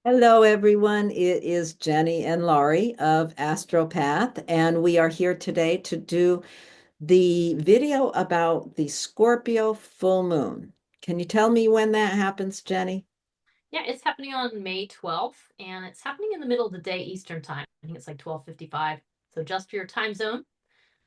Hello, everyone. It is Jennie and Laurie of Astropath, and we are here today to do the video about the Scorpio full moon. Can you tell me when that happens, Jennie? Yeah, it's happening on May 12th, and it's happening in the middle of the day Eastern time. I think it's like 12:55. So just for your time zone,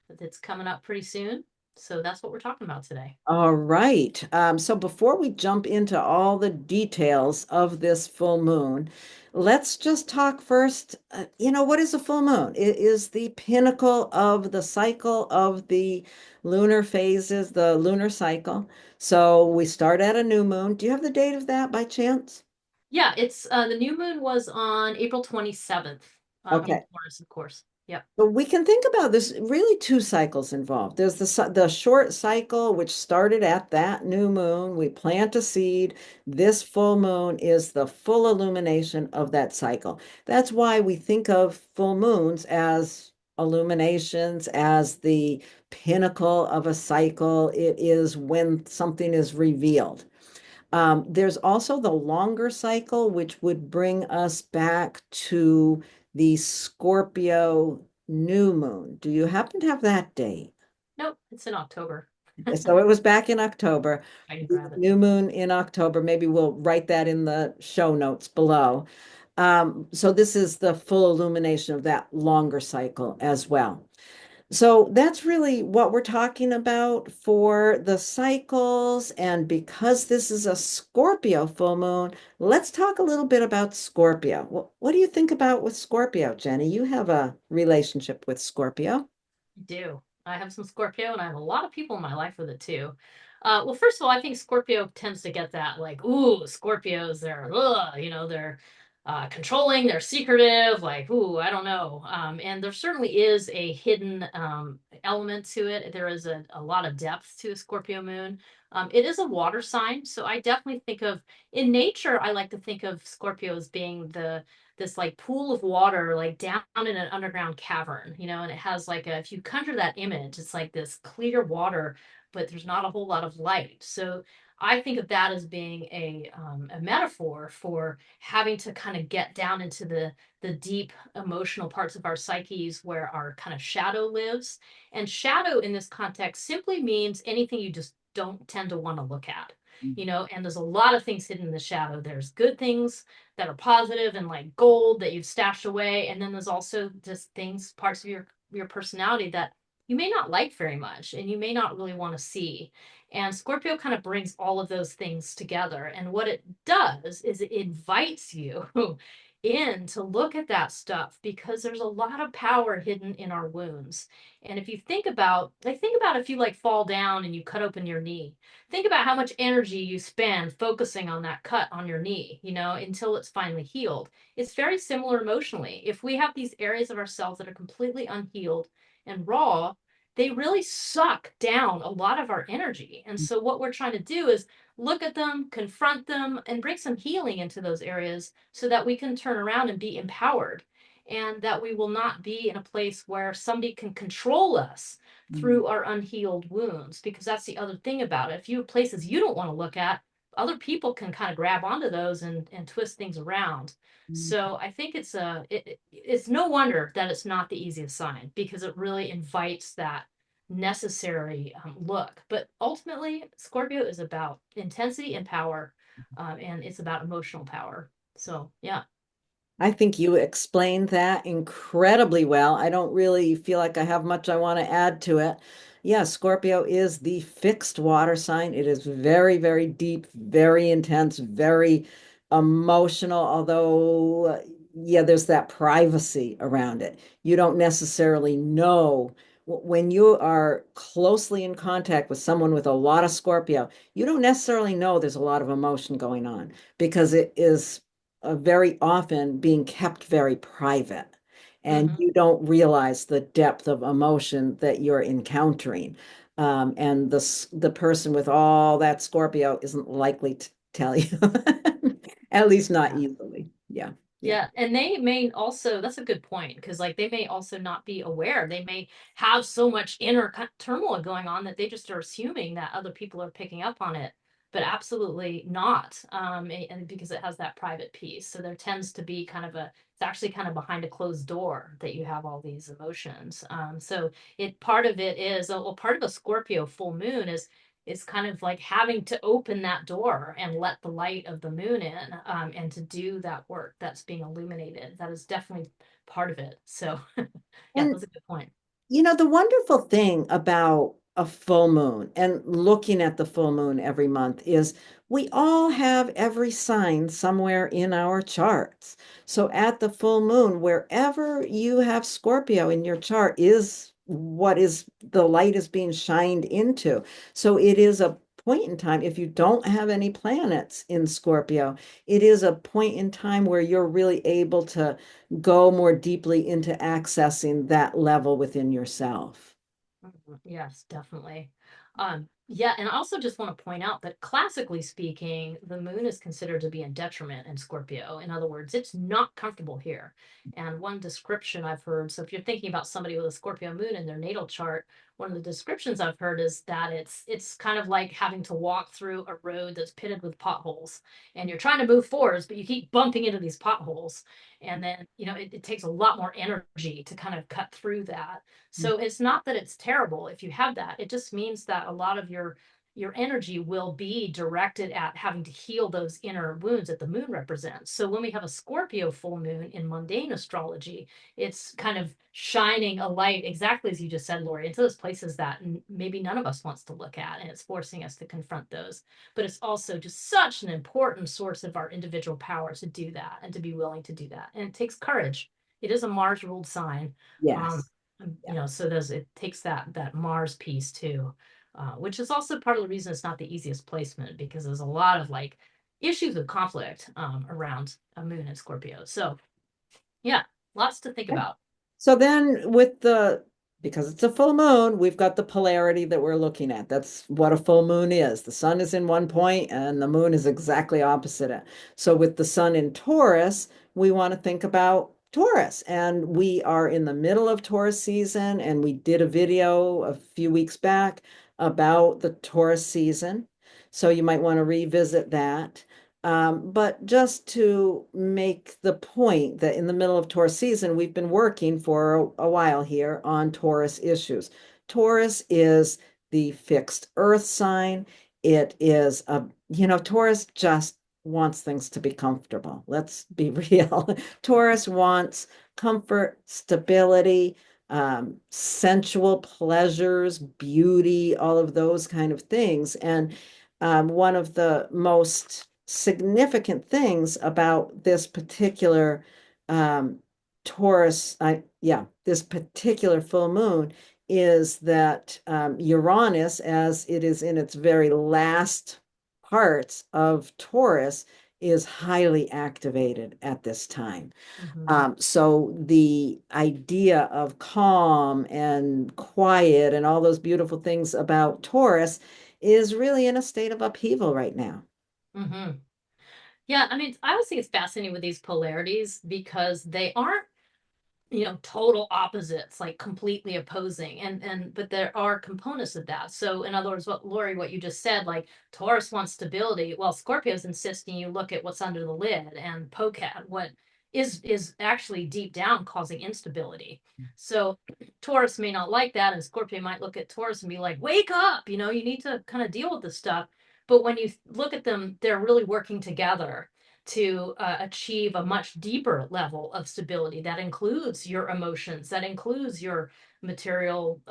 but it's coming up pretty soon. So that's what we're talking about today. All right. So before we jump into all the details of this full moon, let's just talk first. What is a full moon? It is the pinnacle of the cycle of the lunar phases, the lunar cycle. So we start at a new moon. Do you have the date of that by chance? Yeah, it's the new moon was on April 27th in Okay. Taurus, of course. Yep. But we can think about this really two cycles involved. There's the short cycle, which started at that new moon. We plant a seed. This full moon is the full illumination of that cycle. That's why we think of full moons as illuminations, as the pinnacle of a cycle. It is when something is revealed. There's also the longer cycle, which would bring us back to the Scorpio new moon. Do you happen to have that date? Nope, it's in October. So it was back in October. I can The grab it. new moon in October. Maybe we'll write that in the show notes below. So this is the full illumination of that longer cycle as well. So that's really what we're talking about for the cycles. And because this is a Scorpio full moon, let's talk a little bit about Scorpio. What do you think about with Scorpio, Jenny? You have a relationship with Scorpio. I do. I have some Scorpio, and I have a lot of people in my life with it too. Well, first of all, I think Scorpio tends to get that like, ooh, Scorpios, they're, they're controlling, they're secretive, like, ooh, I don't know. And there certainly is a hidden element to it. There is a lot of depth to a Scorpio moon. It is a water sign, so I definitely think of, in nature, I like to think of Scorpio as being this like pool of water like down in an underground cavern, and it has like if you conjure that image, it's like this clear water, but there's not a whole lot of light. So I think of that as being a metaphor for having to kind of get down into the deep emotional parts of our psyches where our kind of shadow lives. And shadow in this context simply means anything you just don't tend to want to look at. And there's a lot of things hidden in the shadow. There's good things that are positive and like gold that you've stashed away, and then there's also just things, parts of your personality that you may not like very much and you may not really want to see. And Scorpio kind of brings all of those things together, and what it does is it invites you in to look at that stuff because there's a lot of power hidden in our wounds. And if you think about if you like fall down and you cut open your knee, think about how much energy you spend focusing on that cut on your knee, until it's finally healed. It's very similar emotionally. If we have these areas of ourselves that are completely unhealed and raw, they really suck down a lot of our energy. And so, what we're trying to do is look at them, confront them, and bring some healing into those areas so that we can turn around and be empowered, and that we will not be in a place where somebody can control us Mm, through our unhealed wounds, because that's the other thing about it. If you have places you don't want to look at, other people can kind of grab onto those and twist things around. mm. So I think it's no wonder that it's not the easiest sign, because it really invites that necessary look. But ultimately, Scorpio is about intensity and power, and it's about emotional power. So yeah. I think you explained that incredibly well. I don't really feel like I have much I want to add to it. Yeah, Scorpio is the fixed water sign. It is very, very deep, very intense, very emotional, although, yeah, there's that privacy around it. You don't necessarily know when you are closely in contact with someone with a lot of Scorpio, you don't necessarily know there's a lot of emotion going on because it is very often being kept very private. And Hmm. you don't realize the depth of emotion that you're encountering. And the person with all that Scorpio isn't likely to tell you, at least not Yeah. easily. Yeah, yeah. Yeah, and they may also, that's a good point, because like they may also not be aware. They may have so much inner turmoil going on that they just are assuming that other people are picking up on it. but absolutely not. And because it has that private piece. So there tends to be kind of it's actually kind of behind a closed door that you have all these emotions. So part of it is, well, part of a Scorpio full moon is kind of like having to open that door and let the light of the moon in, and to do that work that's being illuminated. That is definitely part of it. So, yeah, And that's a good point. the wonderful thing about a full moon and looking at the full moon every month is we all have every sign somewhere in our charts. So at the full moon, wherever you have Scorpio in your chart is what is the light is being shined into. So it is a point in time, if you don't have any planets in Scorpio, it is a point in time where you're really able to go more deeply into accessing that level within yourself. Yes, definitely. Yeah, and I also just want to point out that classically speaking, the moon is considered to be in detriment in Scorpio. In other words, it's not comfortable here. And one description I've heard, so if you're thinking about somebody with a Scorpio moon in their natal chart, one of the descriptions I've heard is that it's kind of like having to walk through a road that's pitted with potholes. And you're trying to move forwards, but you keep bumping into these potholes. And then, it takes a lot more energy to kind of cut through that. So it's not that it's terrible if you have that. It just means that a lot of your energy will be directed at having to heal those inner wounds that the moon represents. So when we have a Scorpio full moon in mundane astrology, it's kind of shining a light, exactly as you just said, Lori, into those places that maybe none of us wants to look at, and it's forcing us to confront those. But it's also just such an important source of our individual power to do that and to be willing to do that. And it takes courage. It is a Mars ruled sign. Um, Yes. so it takes that Mars piece too, which is also part of the reason it's not the easiest placement, because there's a lot of like issues of conflict around a moon in Scorpio. So yeah, lots to think about. So then because it's a full moon, we've got the polarity that we're looking at. That's what a full moon is. The sun is in one point and the moon is exactly opposite it. So with the sun in Taurus, we want to think about Taurus. And we are in the middle of Taurus season, and we did a video a few weeks back about the Taurus season. So you might want to revisit that. But just to make the point that in the middle of Taurus season, we've been working for a while here on Taurus issues. Taurus is the fixed earth sign. It is Taurus just wants things to be comfortable. Let's be real. Taurus wants comfort, stability, sensual pleasures, beauty, all of those kind of things. And one of the most significant things about this particular um, this particular full moon is that Uranus, as it is in its very last parts of Taurus, is highly activated at this time. Hmm. So the idea of calm and quiet and all those beautiful things about Taurus is really in a state of upheaval right now. Hmm. Yeah, I mean, I always think it's fascinating with these polarities because they aren't total opposites, like completely opposing, and but there are components of that. So in other words, what you just said, like Taurus wants stability, well, Scorpio's insisting you look at what's under the lid and poke at what is actually deep down causing instability. So Taurus may not like that, and Scorpio might look at Taurus and be like, wake up, you need to kind of deal with this stuff. But when you look at them, they're really working together to achieve a much deeper level of stability that includes your emotions, that includes your material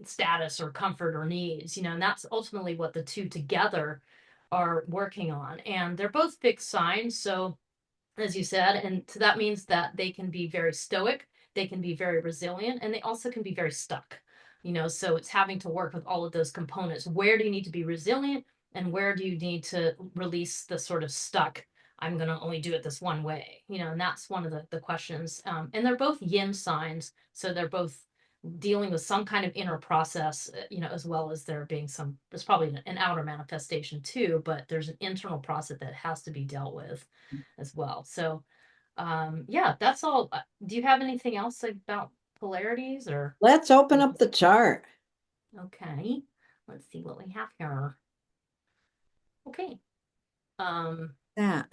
status or comfort or needs, and that's ultimately what the two together are working on. And they're both fixed signs. So, as you said, and so that means that they can be very stoic, they can be very resilient, and they also can be very stuck. So it's having to work with all of those components. Where do you need to be resilient, and where do you need to release the sort of stuck, I'm going to only do it this one way, and that's one of the questions. And they're both yin signs, so they're both dealing with some kind of inner process, as well as there being there's probably an outer manifestation too, but there's an internal process that has to be dealt with as well. So, yeah, that's all. Do you have anything else about polarities or? Let's open up the chart. Okay, let's see what we have here. Okay. Um, That.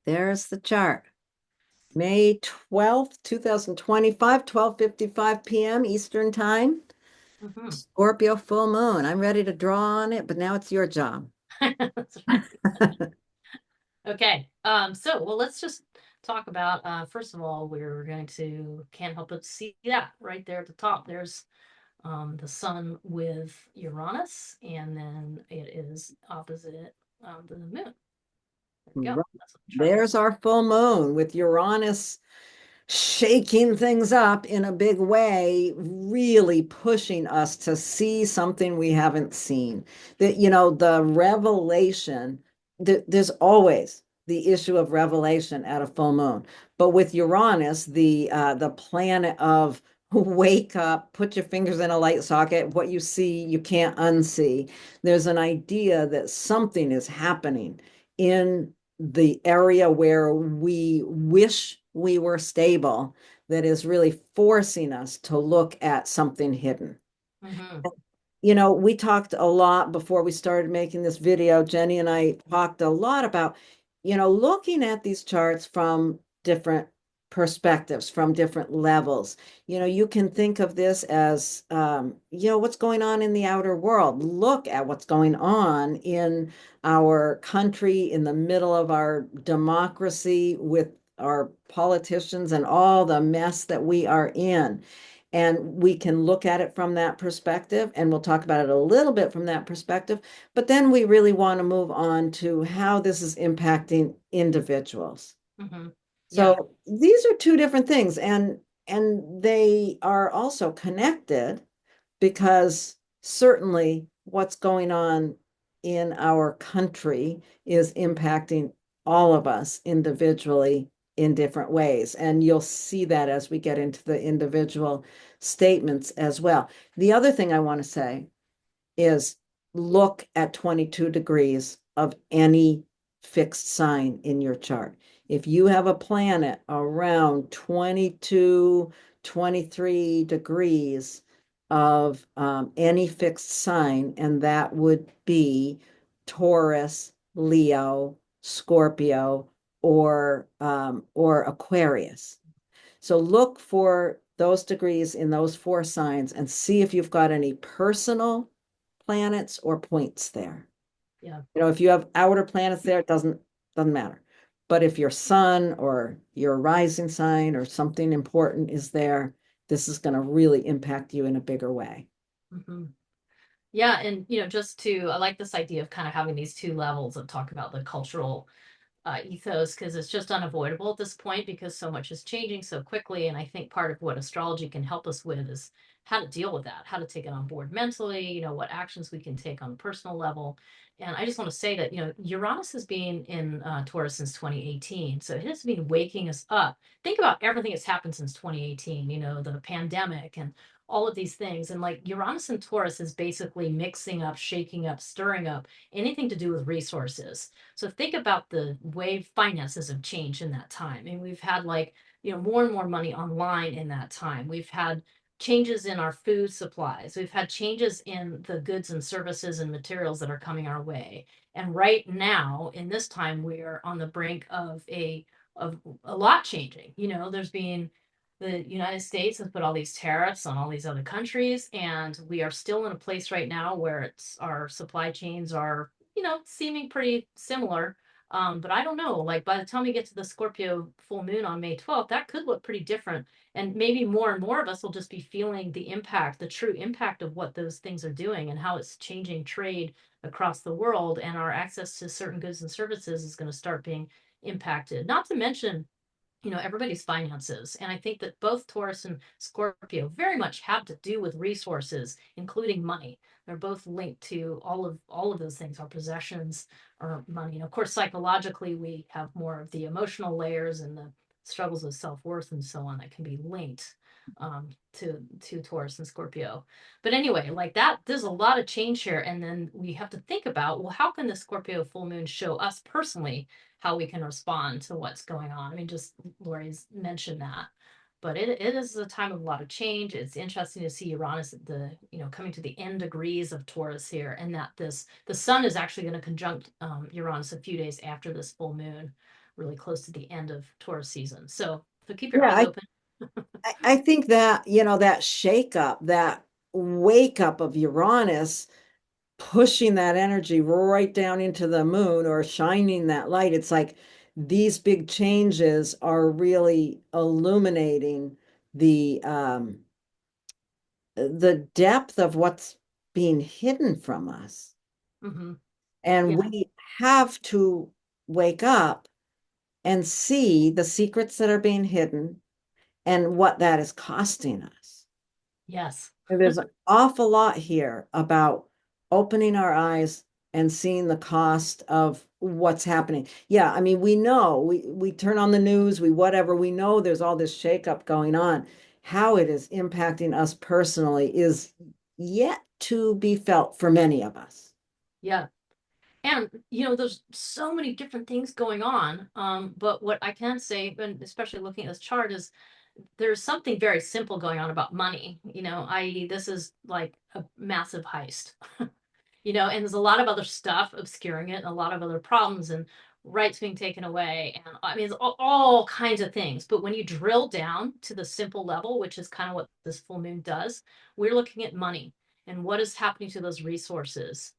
There's the chart. May 12th, 2025, 12:55 p.m. Eastern Time. mhm. Scorpio full moon. I'm ready to draw on it, but now it's your job. That's right. Okay. So well, let's just talk about first of all, we're going to can't help but see that right there at the top. There's the sun with Uranus, and then it is opposite the moon. There we go. Right. That's what the chart looks There's our full moon with Uranus shaking things up in a big way, really pushing us to see something we haven't seen. That, the revelation, there's always the issue of revelation at a full moon. But with Uranus, the planet of wake up, put your fingers in a light socket, what you see, you can't unsee. There's an idea that something is happening in the area where we wish we were stable that is really forcing us to look at something hidden. like. Hmm. We talked a lot before we started making this video. Jenny and I talked a lot about, looking at these charts from different perspectives, from different levels. You can think of this as, what's going on in the outer world. Look at what's going on in our country, in the middle of our democracy, with our politicians and all the mess that we are in. And we can look at it from that perspective, and we'll talk about it a little bit from that perspective. But then we really want to move on to how this is impacting individuals. Hmm. Yeah. So these are two different things, and they are also connected because certainly what's going on in our country is impacting all of us individually in different ways. And you'll see that as we get into the individual statements as well. The other thing I want to say is look at 22 degrees of any fixed sign in your chart. If you have a planet around 22, 23 degrees of any fixed sign, and that would be Taurus, Leo, Scorpio, or Aquarius. So look for those degrees in those four signs and see if you've got any personal planets or points there. Yeah. If you have outer planets there, it doesn't matter. But if your sun or your rising sign or something important is there, this is going to really impact you in a bigger way. Hmm. Yeah, and just to I like this idea of kind of having these two levels of talk about the cultural ethos because it's just unavoidable at this point because so much is changing so quickly. And I think part of what astrology can help us with is how to deal with that, how to take it on board mentally, what actions we can take on a personal level. And I just want to say that, Uranus has been in Taurus since 2018. So it has been waking us up. Think about everything that's happened since 2018, the pandemic and all of these things. And like Uranus and Taurus is basically mixing up, shaking up, stirring up anything to do with resources. So think about the way finances have changed in that time. I mean, we've had like, more and more money online in that time. We've had changes in our food supplies. We've had changes in the goods and services and materials that are coming our way. And right now, in this time, we are on the brink of a lot changing. There's been the United States has put all these tariffs on all these other countries, and we are still in a place right now where it's our supply chains are seeming pretty similar. But I don't know, like by the time we get to the Scorpio full moon on May 12th, that could look pretty different. And maybe more and more of us will just be feeling the impact, the true impact of what those things are doing and how it's changing trade across the world. And our access to certain goods and services is going to start being impacted. Not to mention everybody's finances. And I think that both Taurus and Scorpio very much have to do with resources, including money. They're both linked to all of those things, our possessions, our money. And of course, psychologically, we have more of the emotional layers and the struggles with self-worth and so on that can be linked to Taurus and Scorpio. But anyway, like that, there's a lot of change here. And then we have to think about, well, how can the Scorpio full moon show us personally how we can respond to what's going on? I mean, just Lori's mentioned that. but it is a time of a lot of change. It's interesting to see Uranus at the, coming to the end degrees of Taurus here, and that the sun is actually going to conjunct Uranus a few days after this full moon, really close to the end of Taurus season. So keep your Yeah, eyes open. I think that, that shake up, that wake up of Uranus pushing that energy right down into the moon or shining that light. It's like these big changes are really illuminating the depth of what's being hidden from us. Hmm. And Yeah. we have to wake up and see the secrets that are being hidden and what that is costing us. Yes. And there's an awful lot here about opening our eyes and seeing the cost of what's happening. Yeah, I mean, we know we turn on the news, we whatever, we know there's all this shakeup going on. How it is impacting us personally is yet to be felt for many of us. Yeah. And there's so many different things going on. But what I can say, and especially looking at this chart, is there's something very simple going on about money. I.e., this is like a massive heist. And there's a lot of other stuff obscuring it, and a lot of other problems and rights being taken away. And I mean, it's all kinds of things. But when you drill down to the simple level, which is kind of what this full moon does, we're looking at money and what is happening to those resources.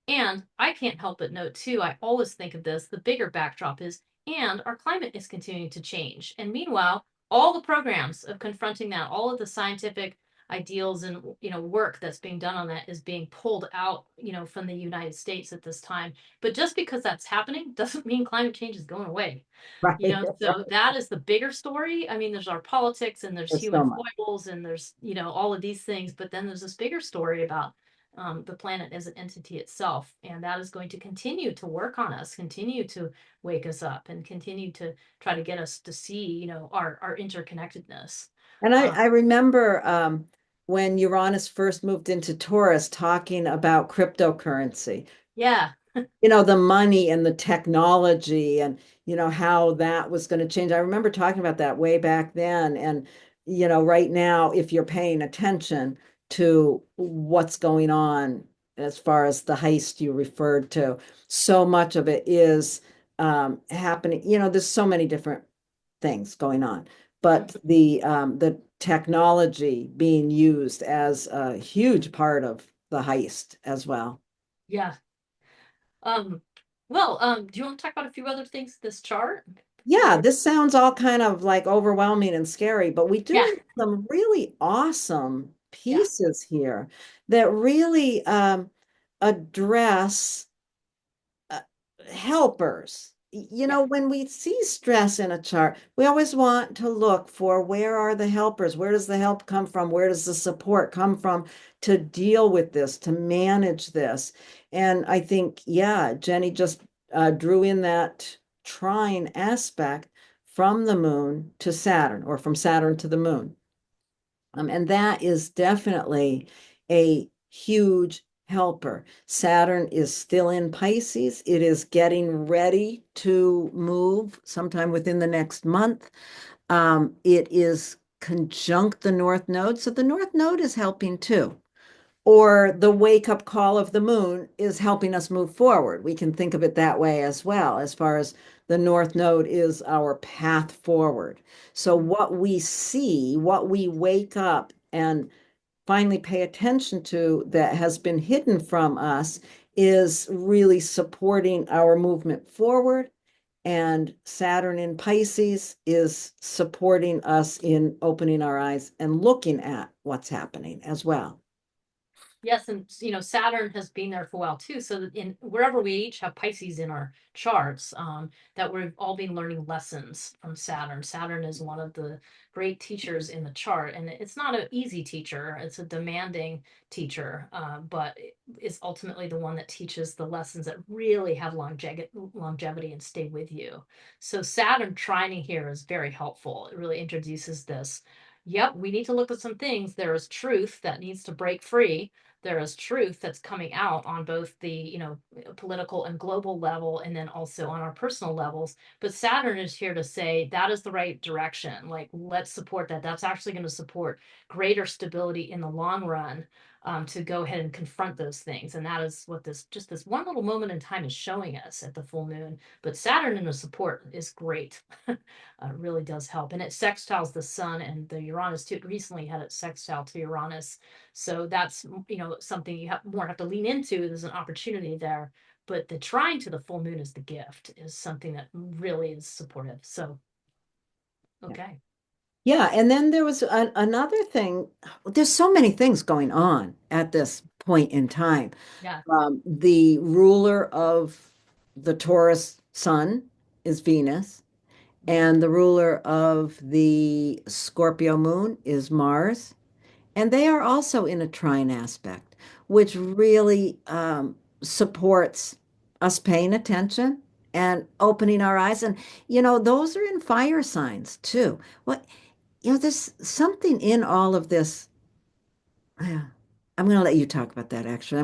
And I can't help but note too, I always think of this, the bigger backdrop is, and our climate is continuing to change. And meanwhile, all the programs of confronting that, all of the scientific ideals and work that's being done on that is being pulled out from the United States at this time. But just because that's happening doesn't mean climate change is going away. Right. So that is the bigger story. I mean, there's our politics and there's There's so human much. foibles and there's all of these things, but then there's this bigger story about the planet as an entity itself, and that is going to continue to work on us, continue to wake us up, and continue to try to get us to see our interconnectedness. And I, um, I remember when Uranus first moved into Taurus talking about cryptocurrency. yeah. The money and the technology and, how that was going to change. I remember talking about that way back then. And, right now, if you're paying attention to what's going on as far as the heist you referred to, so much of it is happening. There's so many different things going on, but the technology being used as a huge part of the heist as well. Yeah. Um, well, do you want to talk about a few other things this chart before Yeah, we? this sounds all kind of like overwhelming and scary, but we do Yeah, have some really awesome yeah, pieces here that really address uh, helpers. yeah, When we see stress in a chart, we always want to look for where are the helpers? Where does the help come from? Where does the support come from to deal with this, to manage this? And I think, yeah, Jenny just drew in that trine aspect from the moon to Saturn or from Saturn to the moon. And that is definitely a huge helper. Saturn is still in Pisces. It is getting ready to move sometime within the next month. It is conjunct the North Node. So the North Node is helping too. Or the wake up call of the moon is helping us move forward. We can think of it that way as well, as far as the North Node is our path forward. So, mm, what we see, what we wake up and finally pay attention to that has been hidden from us is really supporting our movement forward. And Saturn in Pisces is supporting us in opening our eyes and looking at what's happening as well. yes. And Saturn has been there for a while too. So that in wherever we each have Pisces in our charts, that we've all been learning lessons from Saturn. Saturn is one of the great teachers in the chart, and it's not an easy teacher. It's a demanding teacher, but it's ultimately the one that teaches the lessons that really have longevity and stay with you. So Saturn trining here is very helpful. It really introduces this. Yep, we need to look at some things. There is truth that needs to break free, there is truth that's coming out on both the, political and global level, and then also on our personal levels. But Saturn is here to say that is the right direction. Like, let's support that. That's actually going to support greater stability in the long run, to go ahead and confront those things. And that is what this one little moment in time is showing us at the full moon. But Saturn in the support is great. Really does help. And it sextiles the sun and the Uranus too. It recently had it sextile to Uranus. So that's, something you have to lean into. There's an opportunity there. But the trine to the full moon is the gift, is something that really is supportive. So, Yeah. okay. Yeah, and then there was another thing. There's so many things going on at this point in time. Yeah. The ruler of the Taurus sun is Venus, and the ruler of the Scorpio moon is Mars. And they are also in a trine aspect, which really supports us paying attention and opening our eyes. And, those are in fire signs too. What, there's something in all of this. Yeah, I'm going to let you talk about that, actually. I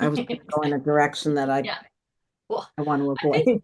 was going to go in a direction that Yeah. Well, I want to I think avoid.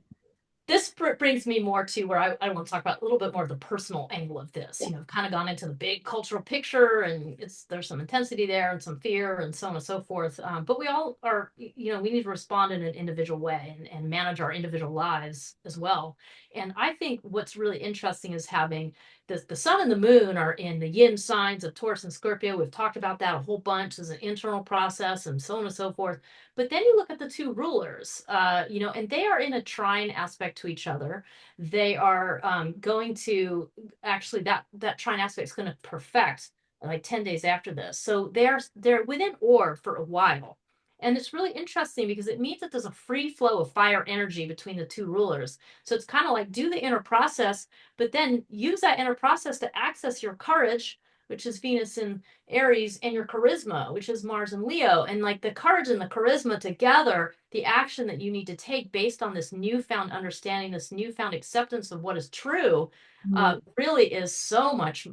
this brings me more to where I want to talk about a little bit more of the personal angle of this. Yeah. Kind of gone into the big cultural picture, and there's some intensity there and some fear and so on and so forth. But we all are, we need to respond in an individual way, and manage our individual lives as well. And I think what's really interesting is having the sun and the moon are in the yin signs of Taurus and Scorpio. We've talked about that a whole bunch as an internal process and so on and so forth. But then you look at the two rulers, and they are in a trine aspect to each other. They are, going to actually, that trine aspect is going to perfect like 10 days after this. So they're within or for a while. And it's really interesting because it means that there's a free flow of fire energy between the two rulers. So it's kind of like do the inner process, but then use that inner process to access your courage, which is Venus in Aries, and your charisma, which is Mars and Leo. And like the courage and the charisma together, the action that you need to take based on this newfound understanding, this newfound acceptance of what is true, Mhm. really is so much,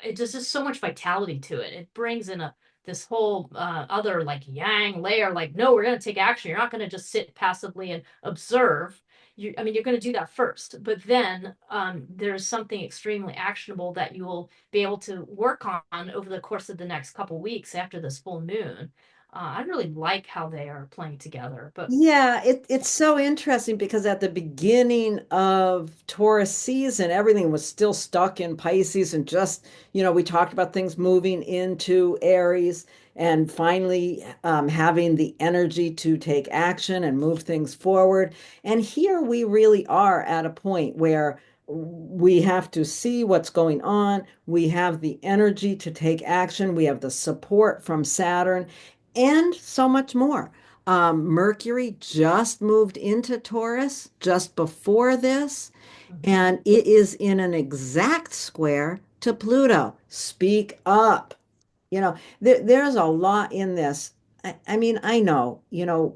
it just is so much vitality to it. It brings in this whole other like yang layer, like, no, we're going to take action. You're not going to just sit passively and observe. You're going to do that first, but then there's something extremely actionable that you will be able to work on over the course of the next couple weeks after this full moon. I really like how they are playing together, but Yeah, it's so interesting because at the beginning of Taurus season, everything was still stuck in Pisces and just, we talked about things moving into Aries and finally having the energy to take action and move things forward. And here we really are at a point where we have to see what's going on. We have the energy to take action. We have the support from Saturn and so much more. Mercury just moved into Taurus just before this, mhm. and it is in an exact square to Pluto. Speak up. There's a lot in this. I mean, I know,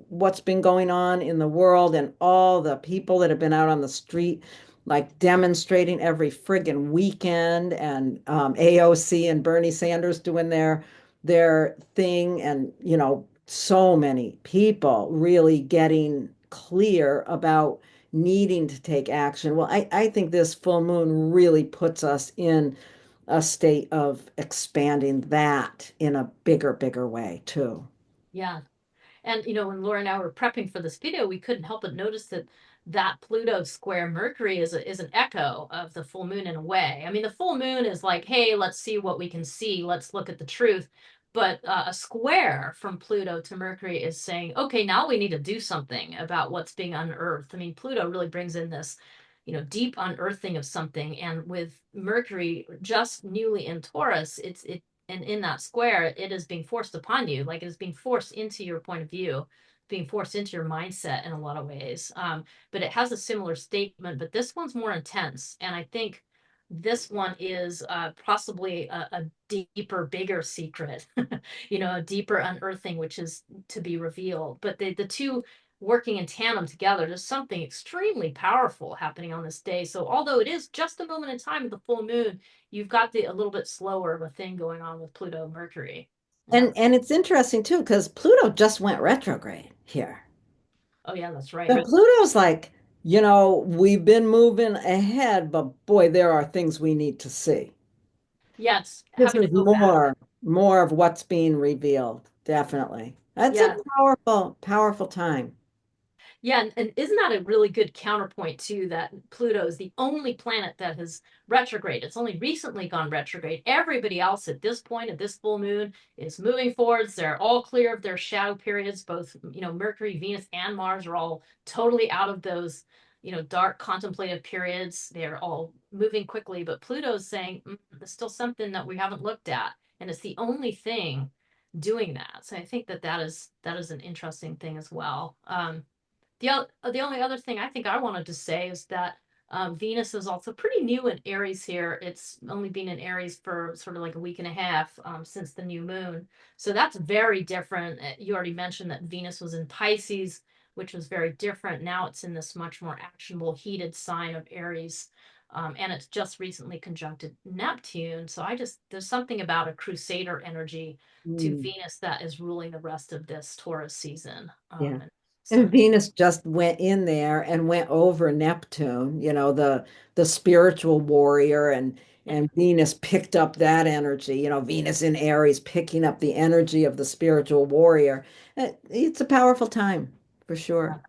what's been going on in the world and all the people that have been out on the street, like demonstrating every friggin' weekend, and AOC and Bernie Sanders doing their thing, and so many people really getting clear about needing to take action. Well, I think this full moon really puts us in a state of expanding that in a bigger way too. Yeah. And when Laura and I were prepping for this video, we couldn't help but notice that Pluto square Mercury is an echo of the full moon in a way. I mean, the full moon is like, hey, let's see what we can see. Let's look at the truth. But a square from Pluto to Mercury is saying, okay, now we need to do something about what's being unearthed. I mean, Pluto really brings in this, deep unearthing of something. And with Mercury just newly in Taurus, and in that square, it is being forced upon you, like it is being forced into your point of view, being forced into your mindset in a lot of ways. But it has a similar statement, but this one's more intense. And I think this one is possibly a deeper, bigger secret, a deeper unearthing, which is to be revealed. But the two working in tandem together, there's something extremely powerful happening on this day. So although it is just a moment in time of the full moon, you've got a little bit slower of a thing going on with Pluto Mercury. Yeah. And it's interesting too, because Pluto just went retrograde here. Oh, yeah, that's So right. Pluto's like, we've been moving ahead, but boy, there are things we need to see. Yeah, it's This having to is go back. more of what's being revealed, definitely. That's a Yeah. powerful, powerful time. Yeah, and isn't that a really good counterpoint to that Pluto is the only planet that has retrograde. It's only recently gone retrograde. Everybody else at this point, at this full moon, is moving forwards. They're all clear of their shadow periods. Both, Mercury, Venus, and Mars are all totally out of those, dark contemplative periods. They're all moving quickly, but Pluto's saying there's still something that we haven't looked at, and it's the only thing doing that. So I think that is an interesting thing as well. The only other thing I think I wanted to say is that Venus is also pretty new in Aries here. It's only been in Aries for sort of like a week and a half since the new moon. So that's very different. You already mentioned that Venus was in Pisces, which was very different. Now it's in this much more actionable, heated sign of Aries. And it's just recently conjuncted Neptune. So there's something about a crusader energy to Mm, Venus that is ruling the rest of this Taurus season. yeah. And And so Venus just went in there and went over Neptune, the spiritual warrior, and Venus picked up that energy, Venus in Aries picking up the energy of the spiritual warrior. It's a powerful time for sure.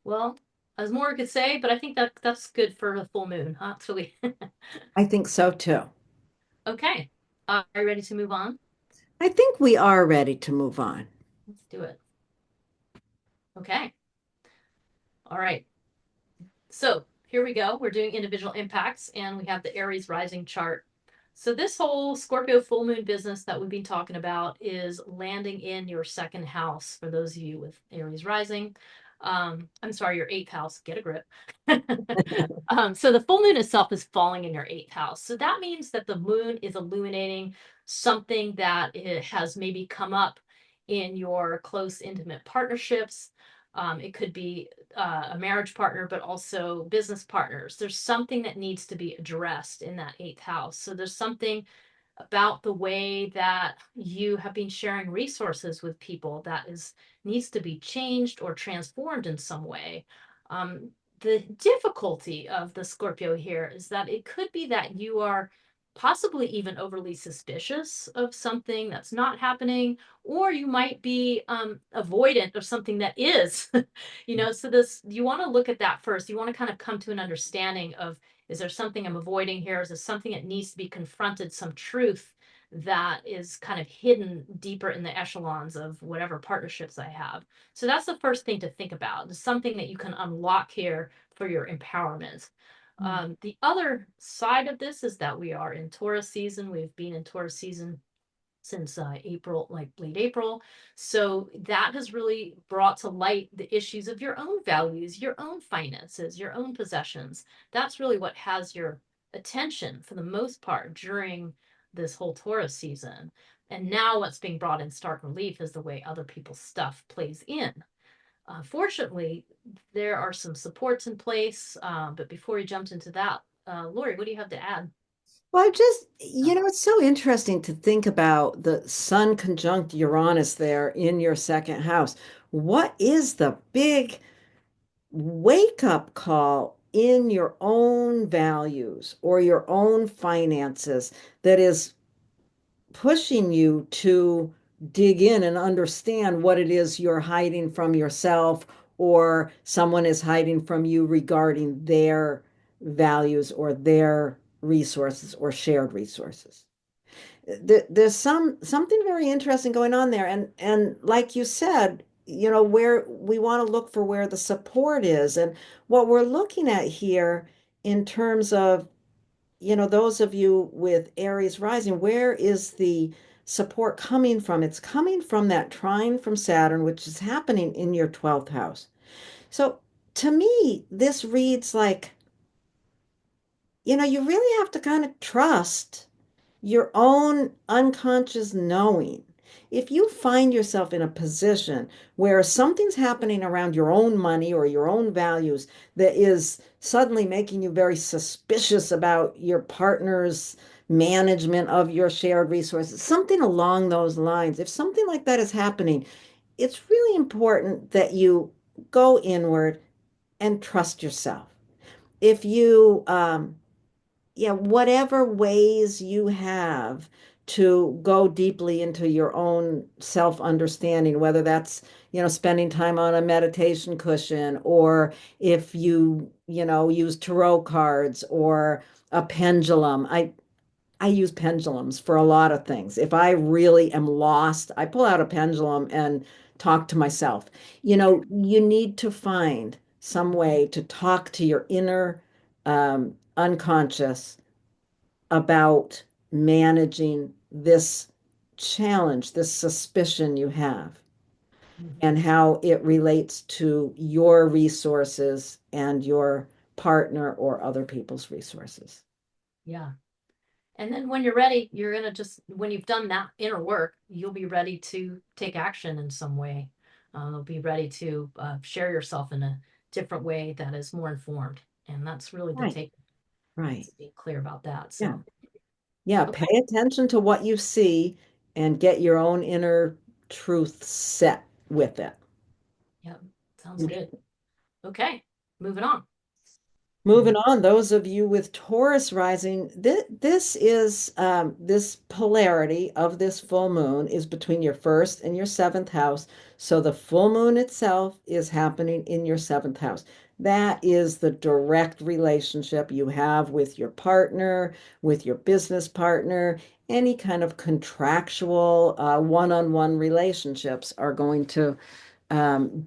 well, as more could say, but I think that's good for the full moon, huh? It's really I think so too. okay. Are you ready to move on? I think we are ready to move on. Let's do it. Okay. All right. So here we go. We're doing individual impacts, and we have the Aries rising chart. So this whole Scorpio full moon business that we've been talking about is landing in your second house for those of you with Aries rising. I'm sorry, your eighth house. Get a grip. So the full moon itself is falling in your eighth house. So that means that the moon is illuminating something that it has maybe come up in your close, intimate partnerships. It could be a marriage partner, but also business partners. There's something that needs to be addressed in that eighth house. So there's something about the way that you have been sharing resources with people that is needs to be changed or transformed in some way. The difficulty of the Scorpio here is that it could be that you are possibly even overly suspicious of something that's not happening, or you might be avoidant of something that is. So this you want to look at that first. You want to kind of come to an understanding of, is there something I'm avoiding here? Is there something that needs to be confronted, some truth that is kind of hidden deeper in the echelons of whatever partnerships I have? So that's the first thing to think about. It's something that you can unlock here for your empowerment. The other side of this is that we are in Taurus season. We've been in Taurus season since April, like late April. So that has really brought to light the issues of your own values, your own finances, your own possessions. That's really what has your attention for the most part during this whole Taurus season. And now what's being brought in stark relief is the way other people's stuff plays in. Fortunately, there are some supports in place. But before we jumped into that, Lori, what do you have to add? Well, it's so interesting to think about the Sun conjunct Uranus there in your second house. What is the big wake up call in your own values or your own finances that is pushing you to dig in and understand what it is you're hiding from yourself or someone is hiding from you regarding their values or their resources or shared resources. There's something very interesting going on there, and like you said, where we want to look for where the support is, and what we're looking at here in terms of those of you with Aries rising, where is the support coming from? It's coming from that trine from Saturn, which is happening in your 12th house. So to me, this reads like, you really have to kind of trust your own unconscious knowing. If you find yourself in a position where something's happening around your own money or your own values that is suddenly making you very suspicious about your partner's management of your shared resources, something along those lines. If something like that is happening, it's really important that you go inward and trust yourself. If you, yeah, whatever ways you have to go deeply into your own self-understanding, whether that's, spending time on a meditation cushion, or if you use tarot cards or a pendulum. I use pendulums for a lot of things. If I really am lost, I pull out a pendulum and talk to myself. You need to find some way to talk to your inner unconscious about managing this challenge, this suspicion you have, and Mhm. how it relates to your resources and your partner or other people's resources. Yeah. And then when you're ready, you're gonna just, when you've done that inner work, you'll be ready to take action in some way. You'll be ready to share yourself in a different way that is more informed. And that's really the Right. take, Right. is being clear about that. Yeah. So, Yeah. okay. Pay attention to what you see and get your own inner truth set with it. Yep. Sounds good. Okay. Moving on. Moving on, those of you with Taurus rising, this is this polarity of this full moon is between your first and your seventh house. So the full moon itself is happening in your seventh house. That is the direct relationship you have with your partner, with your business partner. Any kind of contractual one-on-one relationships are going to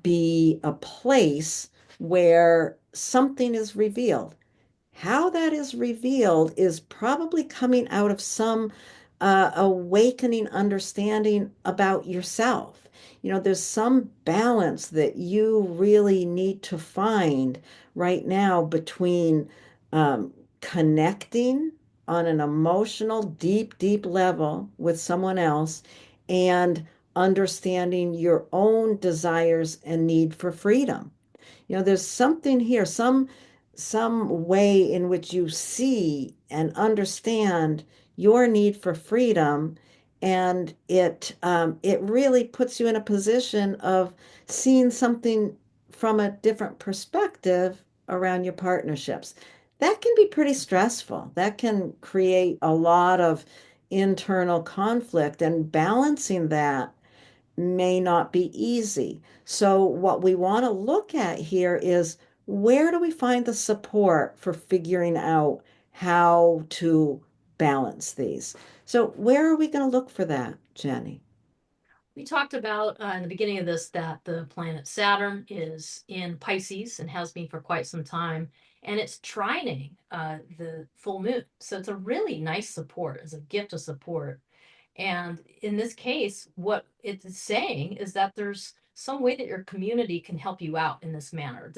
be a place where something is revealed. How that is revealed is probably coming out of some awakening understanding about yourself. There's some balance that you really need to find right now between connecting on an emotional, deep, deep level with someone else and understanding your own desires and need for freedom. There's something here, some way in which you see and understand your need for freedom, and it really puts you in a position of seeing something from a different perspective around your partnerships. That can be pretty stressful. That can create a lot of internal conflict, and balancing that may not be easy. So, what we want to look at here is, where do we find the support for figuring out how to balance these? So, where are we going to look for that, Jenny? We talked about in the beginning of this that the planet Saturn is in Pisces and has been for quite some time, and it's trining the full moon. So it's a really nice support, as a gift of support. And in this case, what it's saying is that there's some way that your community can help you out in this manner.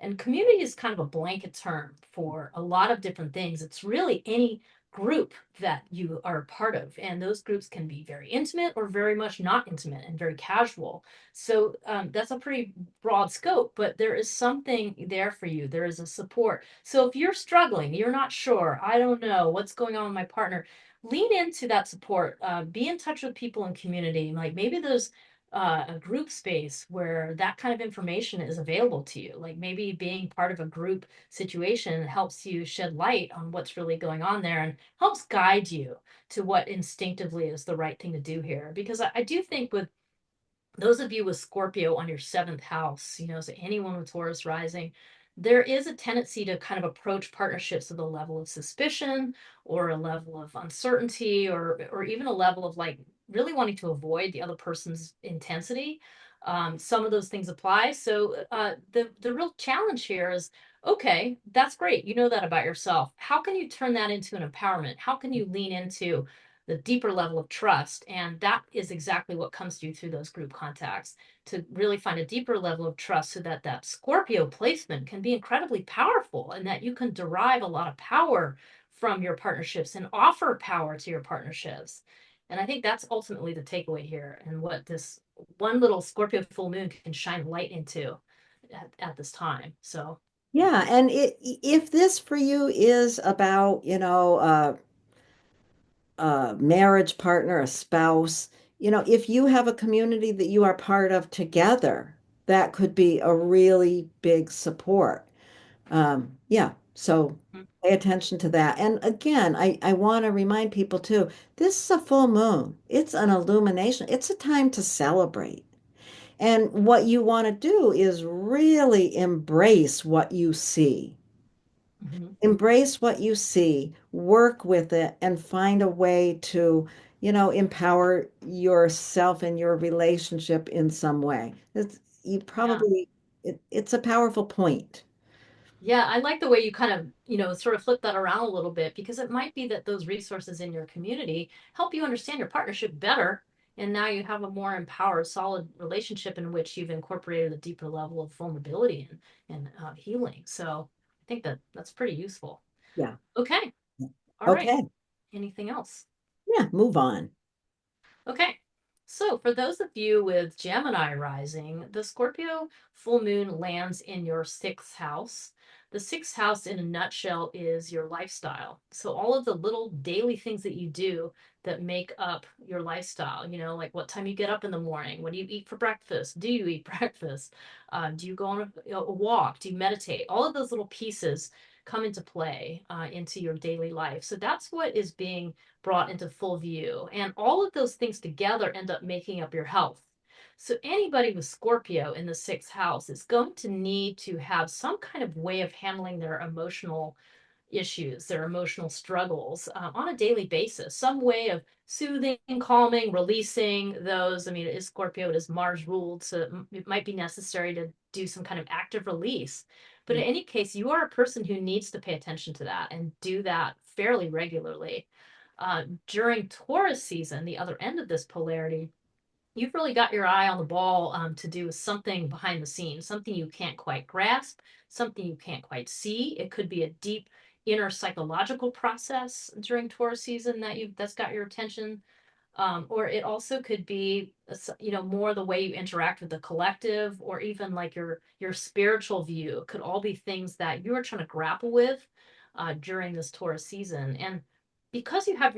And community is kind of a blanket term for a lot of different things. It's really any group that you are a part of. And those groups can be very intimate or very much not intimate and very casual. So that's a pretty broad scope, but there is something there for you. There is a support. So if you're struggling, you're not sure, I don't know what's going on with my partner, lean into that support. Be in touch with people in community. Like maybe there's a group space where that kind of information is available to you. Like maybe being part of a group situation helps you shed light on what's really going on there and helps guide you to what instinctively is the right thing to do here. Because I do think with those of you with Scorpio on your seventh house, so anyone with Taurus rising, there is a tendency to kind of approach partnerships with a level of suspicion or a level of uncertainty or even a level of like really wanting to avoid the other person's intensity. Some of those things apply. So the real challenge here is, okay, that's great. You know that about yourself. How can you turn that into an empowerment? How can you lean into the deeper level of trust? And that is exactly what comes to you through those group contacts, to really find a deeper level of trust so that that Scorpio placement can be incredibly powerful and that you can derive a lot of power from your partnerships and offer power to your partnerships. And I think that's ultimately the takeaway here, and what this one little Scorpio full moon can shine light into at this time. So, Yeah, and if this for you is about, a marriage partner, a spouse, if you have a community that you are part of together, that could be a really big support. Yeah, so Mhm. pay attention to that. And again, I want to remind people too, this is a full moon. It's an illumination. It's a time to celebrate. And what you want to do is really embrace what you see. Mhm. Embrace what you see, work with it, and find a way to, empower yourself and your relationship in some way. Yeah. It's a powerful point. Yeah, I like the way you kind of, sort of flip that around a little bit because it might be that those resources in your community help you understand your partnership better. And now you have a more empowered, solid relationship in which you've incorporated a deeper level of vulnerability and healing. So I think that that's pretty useful. Yeah. Okay. All right. Okay. Anything else? Yeah, move on. Okay. So, for those of you with Gemini rising, the Scorpio full moon lands in your sixth house. The sixth house, in a nutshell, is your lifestyle. So, all of the little daily things that you do that make up your lifestyle, like what time you get up in the morning, what do you eat for breakfast? Do you eat breakfast? Do you go on a walk? Do you meditate? All of those little pieces come into play into your daily life. So, that's what is being brought into full view. And all of those things together end up making up your health. So anybody with Scorpio in the sixth house is going to need to have some kind of way of handling their emotional issues, their emotional struggles on a daily basis, some way of soothing, calming, releasing those. I mean, it is Scorpio, it is Mars ruled, so it might be necessary to do some kind of active release. But in any case, you are a person who needs to pay attention to that and do that fairly regularly. During Taurus season, the other end of this polarity, you've really got your eye on the ball to do something behind the scenes, something you can't quite grasp, something you can't quite see. It could be a deep inner psychological process during Taurus season that's got your attention. Or it also could be, more the way you interact with the collective, or even like your spiritual view. It could all be things that you are trying to grapple with during this Taurus season. And because you have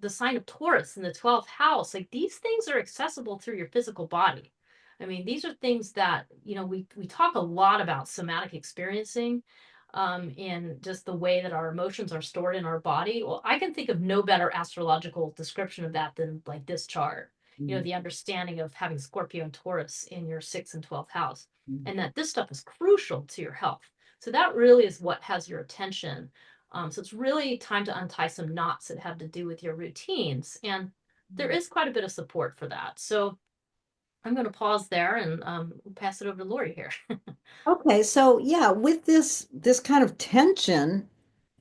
the sign of Taurus in the 12th house, like these things are accessible through your physical body. I mean, these are things that, we talk a lot about somatic experiencing in just the way that our emotions are stored in our body. Well, I can think of no better astrological description of that than like this chart. Mhm. The understanding of having Scorpio and Taurus in your 6th and 12th house, Mhm. and that this stuff is crucial to your health. So that really is what has your attention. So it's really time to untie some knots that have to do with your routines. And there is quite a bit of support for that. So I'm going to pause there and pass it over to Lori here. Okay, so yeah, with this kind of tension,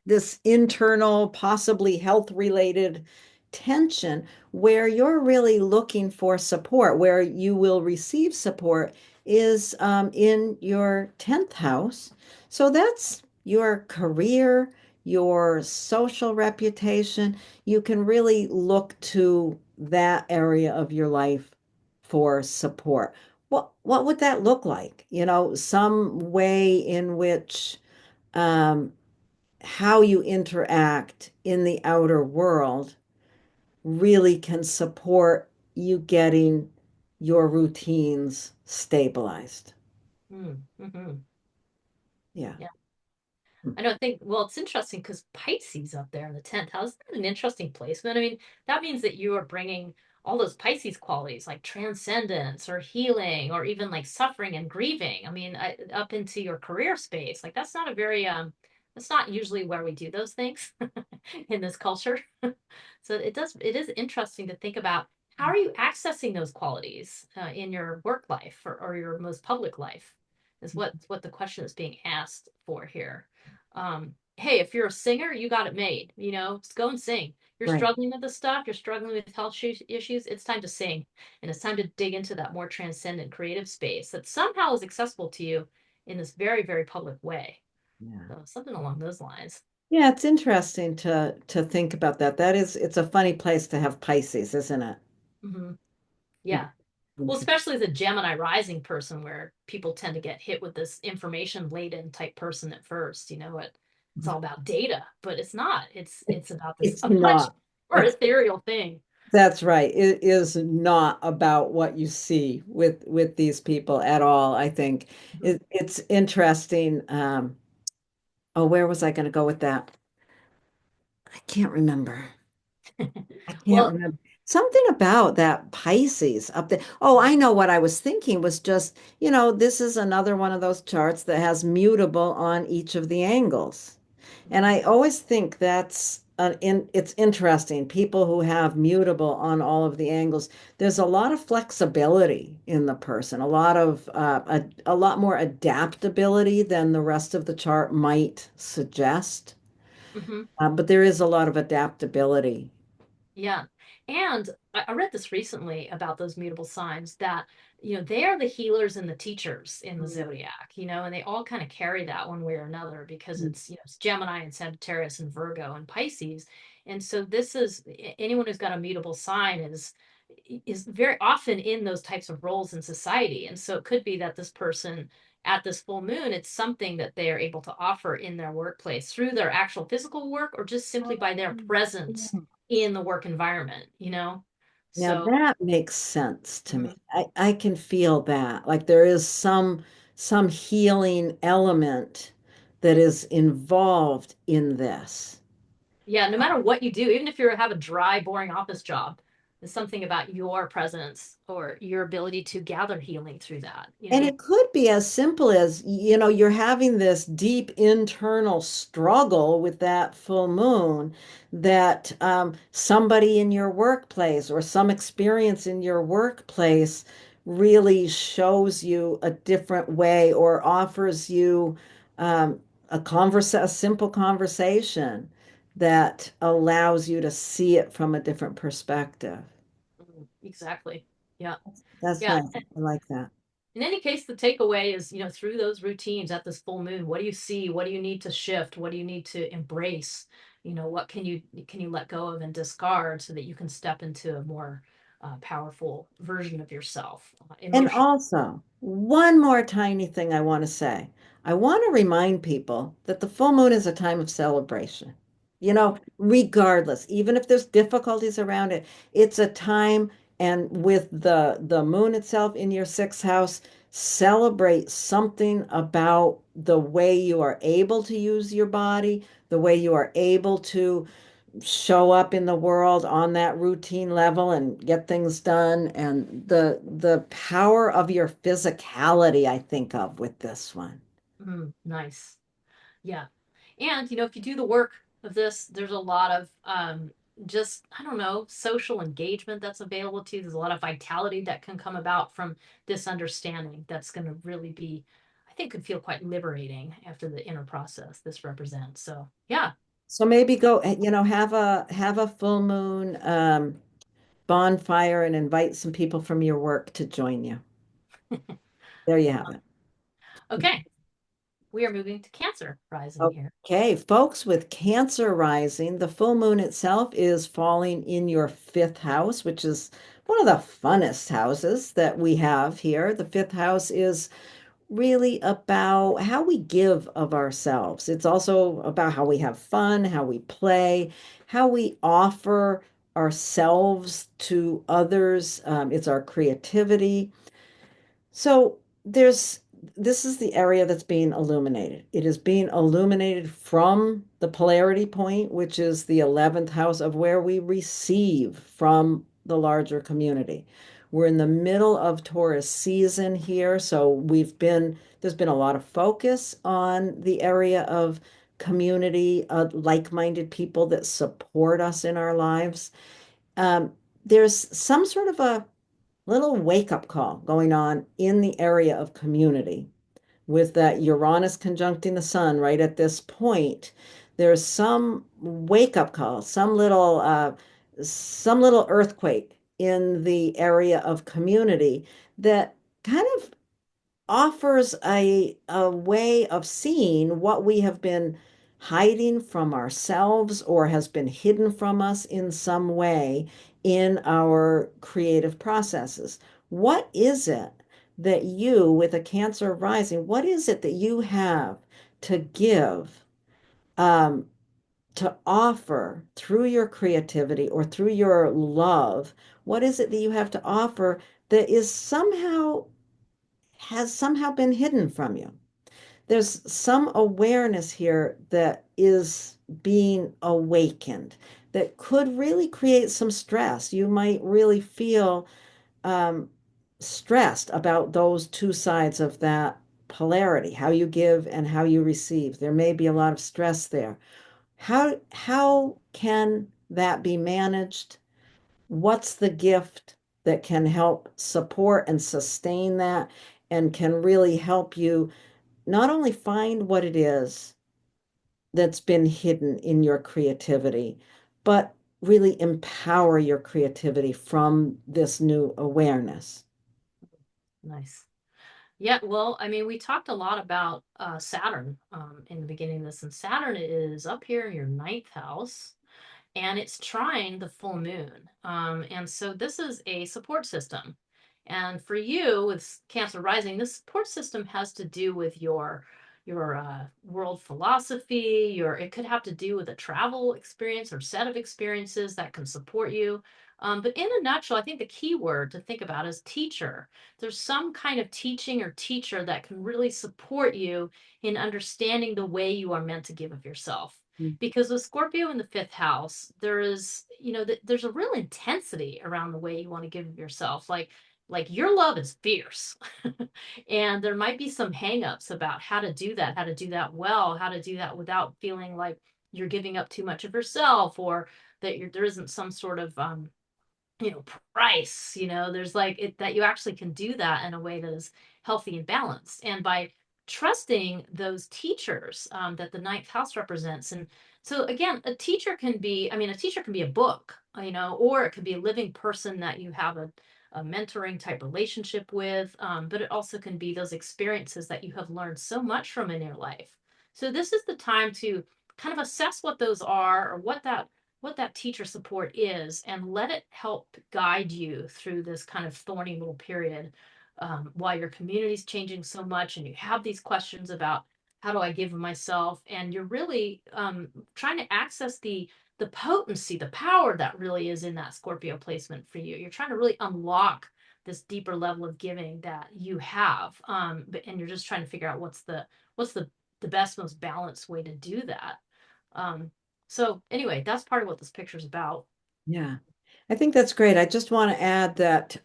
this internal, possibly health related tension, where you're really looking for support, where you will receive support, is in your 10th house. So that's your career, your social reputation. You can really look to that area of your life for support. What would that look like? Some way in which um, how you interact in the outer world really can support you getting your routines stabilized. Mm-hmm. Yeah. Yeah. I don't think, well, it's interesting because Pisces up there in the 10th house is an interesting placement. I mean, that means that you are bringing all those Pisces qualities like transcendence or healing or even like suffering and grieving. I mean, up into your career space. Like, that's not usually where we do those things in this culture. So it is interesting to think about how are you accessing those qualities in your work life or your most public life is what the question is being asked for here. Hey, if you're a singer, you got it made. Just go and sing. You're Right. struggling with the stuff, you're struggling with health issues, it's time to sing. And it's time to dig into that more transcendent creative space that somehow is accessible to you in this very, very public way. Yeah. So something along those lines. Yeah, it's interesting to think about that. It's a funny place to have Pisces, isn't it? Hmm. Yeah. Well, especially as a Gemini rising person, where people tend to get hit with this information laden type person at first, it's all about data, but it's not. It's about this It's a much not. more ethereal thing. That's right. It is not about what you see with these people at all, I think. Mhm. It's interesting. Oh, where was I going to go with that? I can't remember. I can't Well, remember. Something about that Pisces up there. Oh, I know what I was thinking was just, this is another one of those charts that has mutable on each of the angles. And I always think it's interesting. People who have mutable on all of the angles, there's a lot of flexibility in the person, a lot more adaptability than the rest of the chart might suggest. mhm. But there is a lot of adaptability. Yeah. And I read this recently about those mutable signs that, they are the healers and the teachers in the zodiac, and they all kind of carry that one way or another because it's Gemini and Sagittarius and Virgo and Pisces. And so this is anyone who's got a mutable sign is very often in those types of roles in society. And so it could be that this person at this full moon, it's something that they are able to offer in their workplace through their actual physical work or just simply by their presence in the work environment. Now So, that makes sense to mhm. me. I can feel that. Like there is some healing element that is involved in this. Yeah, no matter what you do, even if you have a dry, boring office job, there's something about your presence or your ability to gather healing through that, And it could be as simple as, you're having this deep internal struggle with that full moon that somebody in your workplace or some experience in your workplace really shows you a different way or offers you um, a simple conversation that allows you to see it from a different perspective. Exactly. Yeah. That's Yeah. nice. I like that. In any case, the takeaway is, through those routines at this full moon, what do you see? What do you need to shift? What do you need to embrace? What can you let go of and discard so that you can step into a more powerful version of yourself, And emotionally? also, one more tiny thing I want to say. I want to remind people that the full moon is a time of celebration. Regardless, even if there's difficulties around it, it's a time, and with the moon itself in your sixth house, celebrate something about the way you are able to use your body, the way you are able to show up in the world on that routine level and get things done, and the power of your physicality I think of with this one. Nice. Yeah. And, if you do the work of this, there's a lot of just, I don't know, social engagement that's available to you. There's a lot of vitality that can come about from this understanding that's going to really be, I think, could feel quite liberating after the inner process this represents. So, yeah. So maybe go, have a full moon bonfire and invite some people from your work to join you. There you have it. Okay. We are moving to Cancer rising here. Okay, folks, with Cancer rising, the full moon itself is falling in your fifth house, which is one of the funnest houses that we have here. The fifth house is really about how we give of ourselves. It's also about how we have fun, how we play, how we offer ourselves to others. It's our creativity. So this is the area that's being illuminated. It is being illuminated from the polarity point, which is the 11th house of where we receive from the larger community. We're in the middle of Taurus season here, so there's been a lot of focus on the area of community, like-minded people that support us in our lives. There's some sort of a little wake-up call going on in the area of community with that Uranus conjuncting the sun right at this point. There's some wake-up call, some little earthquake in the area of community that kind of offers a way of seeing what we have been hiding from ourselves or has been hidden from us in some way in our creative processes. What is it that you, with a Cancer rising, what is it that you have to give? Um, to offer through your creativity or through your love? What is it that you have to offer that is somehow has somehow been hidden from you? There's some awareness here that is being awakened that could really create some stress. You might really feel um, stressed about those two sides of that polarity, how you give and how you receive. There may be a lot of stress there. How can that be managed? What's the gift that can help support and sustain that and can really help you not only find what it is that's been hidden in your creativity, but really empower your creativity from this new awareness? Nice. Yeah, well, I mean, we talked a lot about Saturn in the beginning of this, and Saturn is up here in your ninth house, and it's trine the full moon. And so this is a support system. And for you with Cancer rising, this support system has to do with your world philosophy, your it could have to do with a travel experience or set of experiences that can support you. But in a nutshell, I think the key word to think about is teacher. There's some kind of teaching or teacher that can really support you in understanding the way you are meant to give of yourself. Because with Scorpio in the fifth house, there is, there's a real intensity around the way you want to give of yourself. Like your love is fierce. And there might be some hangups about how to do that well, how to do that without feeling like you're giving up too much of yourself, or that there isn't some sort of price. There's like it that you actually can do that in a way that is healthy and balanced. And by trusting those teachers that the ninth house represents. And so again, a teacher can be a book, or it could be a living person that you have a mentoring type relationship with. But it also can be those experiences that you have learned so much from in your life. So this is the time to kind of assess what those are, or what that teacher support is, and let it help guide you through this kind of thorny little period, while your community's changing so much and you have these questions about how do I give of myself, and you're really trying to access the potency, the power that really is in that Scorpio placement for you. You're trying to really unlock this deeper level of giving that you have, and you're just trying to figure out what's the best, most balanced way to do that. So anyway, that's part of what this picture's about. Yeah, I think that's great. I just want to add that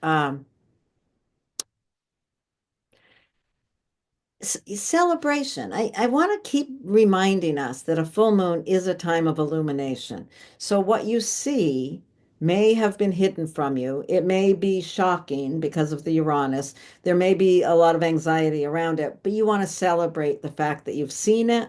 celebration. I want to keep reminding us that a full moon is a time of illumination. So what you see may have been hidden from you. It may be shocking because of the Uranus. There may be a lot of anxiety around it, but you want to celebrate the fact that you've seen it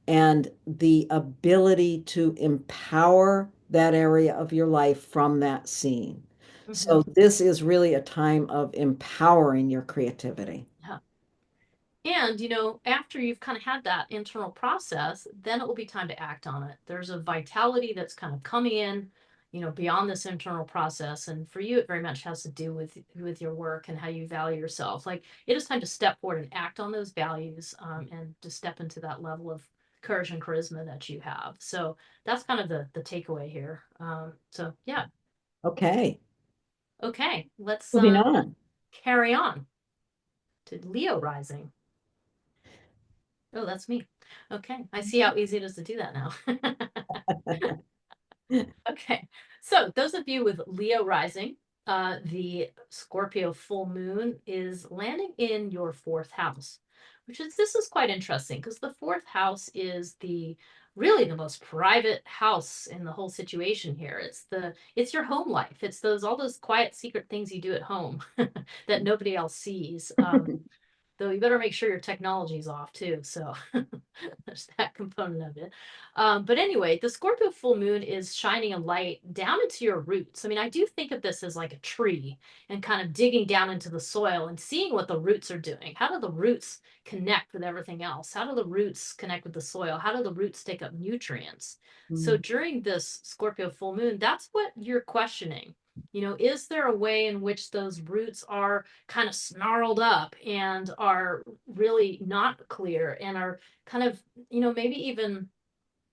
and the ability to empower that area of your life from that scene. Mm-hmm. So this is really a time of empowering your creativity. Yeah. And, after you've kind of had that internal process, then it will be time to act on it. There's a vitality that's kind of coming in, beyond this internal process. And for you, it very much has to do with your work and how you value yourself. Like it is time to step forward and act on those values, and to step into that level of courage and charisma that you have. So that's kind of the takeaway here. So yeah. Okay, Okay, let's moving on. carry on to Leo rising. Oh, that's me. Okay, I see how easy it is to do that now. Okay, so those of you with Leo rising, the Scorpio full moon is landing in your fourth house, this is quite interesting because the fourth house is the really the most private house in the whole situation here. It's your home life. It's those all those quiet secret things you do at home that nobody else sees. Though you better make sure your technology's off too. So there's that component of it. But anyway, the Scorpio full moon is shining a light down into your roots. I mean, I do think of this as like a tree and kind of digging down into the soil and seeing what the roots are doing. How do the roots connect with everything else? How do the roots connect with the soil? How do the roots take up nutrients? So Mm. during this Scorpio full moon, that's what you're questioning. Is there a way in which those roots are kind of snarled up and are really not clear and are kind of, maybe even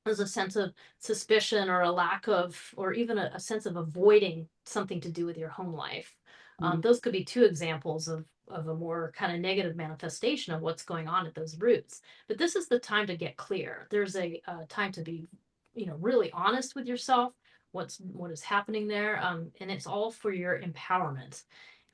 There's a sense of suspicion or a lack of, or even a sense of avoiding something to do with your home life. Those could be two examples of a more kind of negative manifestation of what's going on at those roots. But this is the time to get clear. There's a time to be, really honest with yourself. What is happening there, and it's all for your empowerment.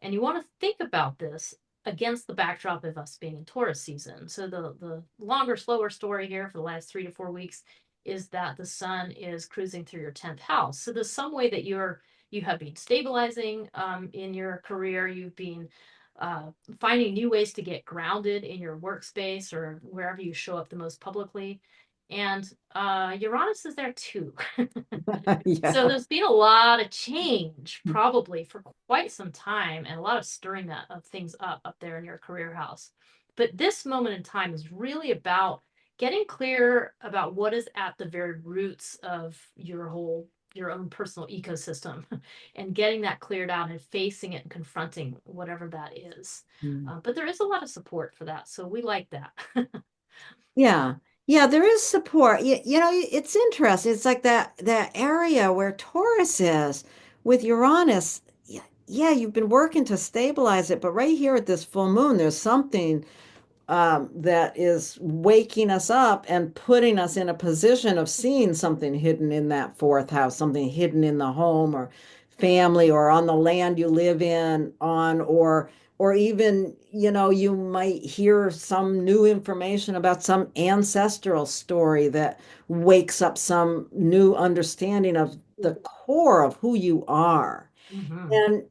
And you want to think about this against the backdrop of us being in Taurus season. So the longer, slower story here for the last 3 to 4 weeks is that the sun is cruising through your 10th house. So there's some way that you have been stabilizing in your career. You've been uh, finding new ways to get grounded in your workspace or wherever you show up the most publicly. And Uranus is there too. So Yeah. there's been a lot of change probably for quite some time and a lot of stirring that of things up there in your career house. But this moment in time is really about getting clear about what is at the very roots of your own personal ecosystem and getting that cleared out and facing it and confronting whatever that is. Mm. But there is a lot of support for that. So we like that. Yeah. Yeah, there is support. It's interesting. It's like that area where Taurus is with Uranus. Yeah, yeah, you've been working to stabilize it, but right here at this full moon, there's something that is waking us up and putting us in a position of seeing something hidden in that fourth house, something hidden in the home or family or on the land you live in on or even, you might hear some new information about some ancestral story that wakes up some new understanding of the core of who you are. Hmm. And,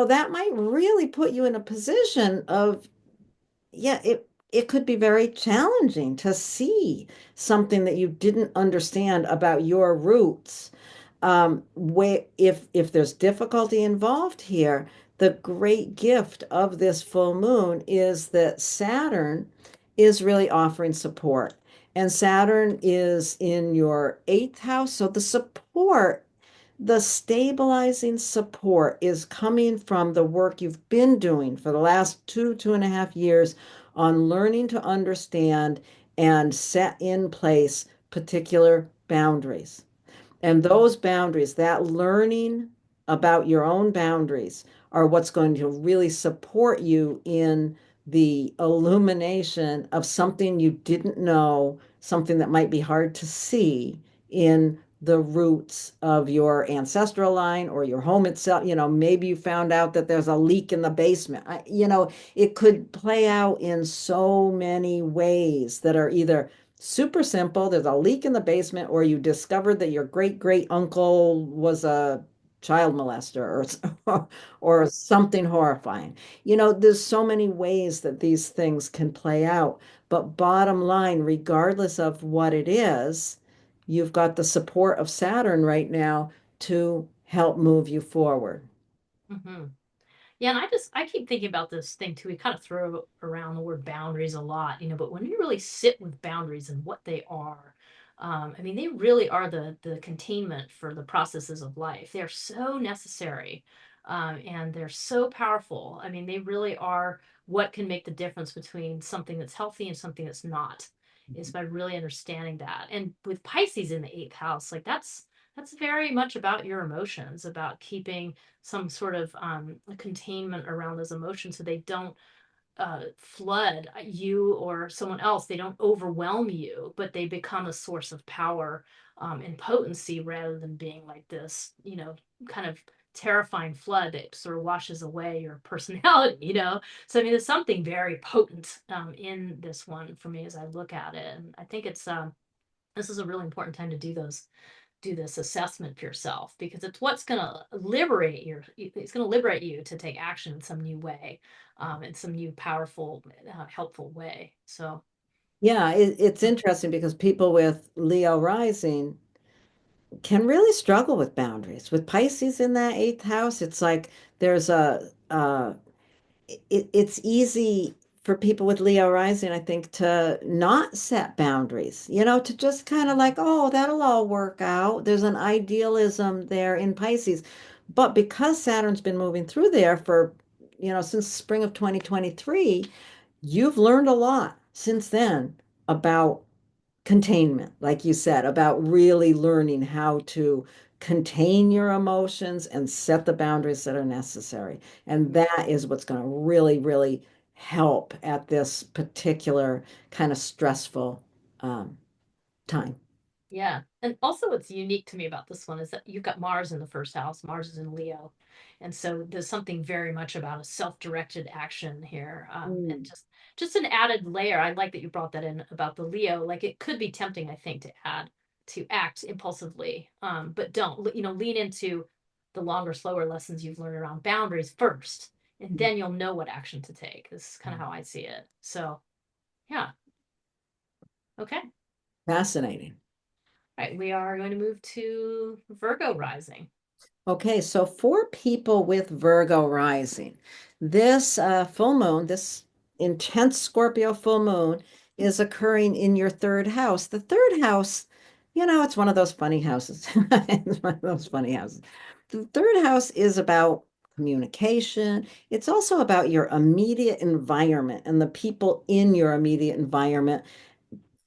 that might really put you in a position of yeah, it could be very challenging to see something that you didn't understand about your roots. Where if there's difficulty involved here, the great gift of this full moon is that Saturn is really offering support. And Saturn is in your eighth house, so the stabilizing support is coming from the work you've been doing for the last 2.5 years on learning to understand and set in place particular boundaries. And those boundaries, that learning about your own boundaries, are what's going to really support you in the illumination of something you didn't know, something that might be hard to see in the roots of your ancestral line or your home itself. Maybe you found out that there's a leak in the basement. It could play out in so many ways that are either super simple. There's a leak in the basement, or you discovered that your great great uncle was a child molester or something horrifying. There's so many ways that these things can play out. But bottom line, regardless of what it is, you've got the support of Saturn right now to help move you forward. Hmm. Yeah, and I keep thinking about this thing too. We kind of throw around the word boundaries a lot, but when you really sit with boundaries and what they are, I mean, they really are the containment for the processes of life. They are so necessary, and they're so powerful. I mean, they really are what can make the difference between something that's healthy and something that's not, is by really understanding that. And with Pisces in the eighth house, like that's very much about your emotions, about keeping some sort of containment around those emotions so they don't flood you or someone else. They don't overwhelm you, but they become a source of power and potency rather than being like this, kind of terrifying flood that sort of washes away your personality, So, I mean, there's something very potent in this one for me as I look at it. And I think this is a really important time to do this assessment for yourself because it's what's going to liberate you to take action in some new way, in some new powerful helpful way. So Yeah, it's interesting because people with Leo rising can really struggle with boundaries. With Pisces in that eighth house, it's like there's it's easy for people with Leo rising, I think, to not set boundaries, to just kind of like, oh, that'll all work out. There's an idealism there in Pisces. But because Saturn's been moving through there for, since spring of 2023, you've learned a lot since then about containment, like you said, about really learning how to contain your emotions and set the boundaries that are necessary. And that is what's going to really, really help at this particular kind of stressful um, time. Yeah. And also what's unique to me about this one is that you've got Mars in the first house. Mars is in Leo. And so there's something very much about a self-directed action here. And Mm. just an added layer. I like that you brought that in about the Leo. Like it could be tempting, I think, to act impulsively. But don't, lean into the longer, slower lessons you've learned around boundaries first, and then you'll know what action to take. This is kind of how I see it. So yeah. Okay. Fascinating. All right, we are going to move to Virgo rising. Okay, so for people with Virgo rising, this full moon, this intense Scorpio full moon, is occurring in your third house. The third house, it's one of those funny houses. It's one of those funny houses. The third house is about communication. It's also about your immediate environment and the people in your immediate environment,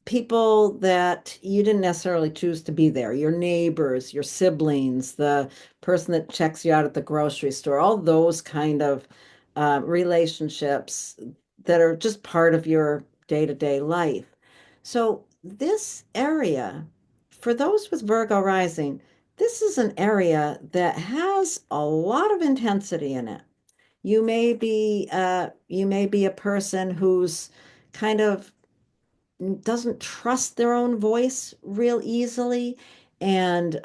people that you didn't necessarily choose to be there, your neighbors, your siblings, the person that checks you out at the grocery store, all those kind of relationships that are just part of your day-to-day life. So this area, for those with Virgo rising, this is an area that has a lot of intensity in it. You may be a person who's kind of doesn't trust their own voice real easily and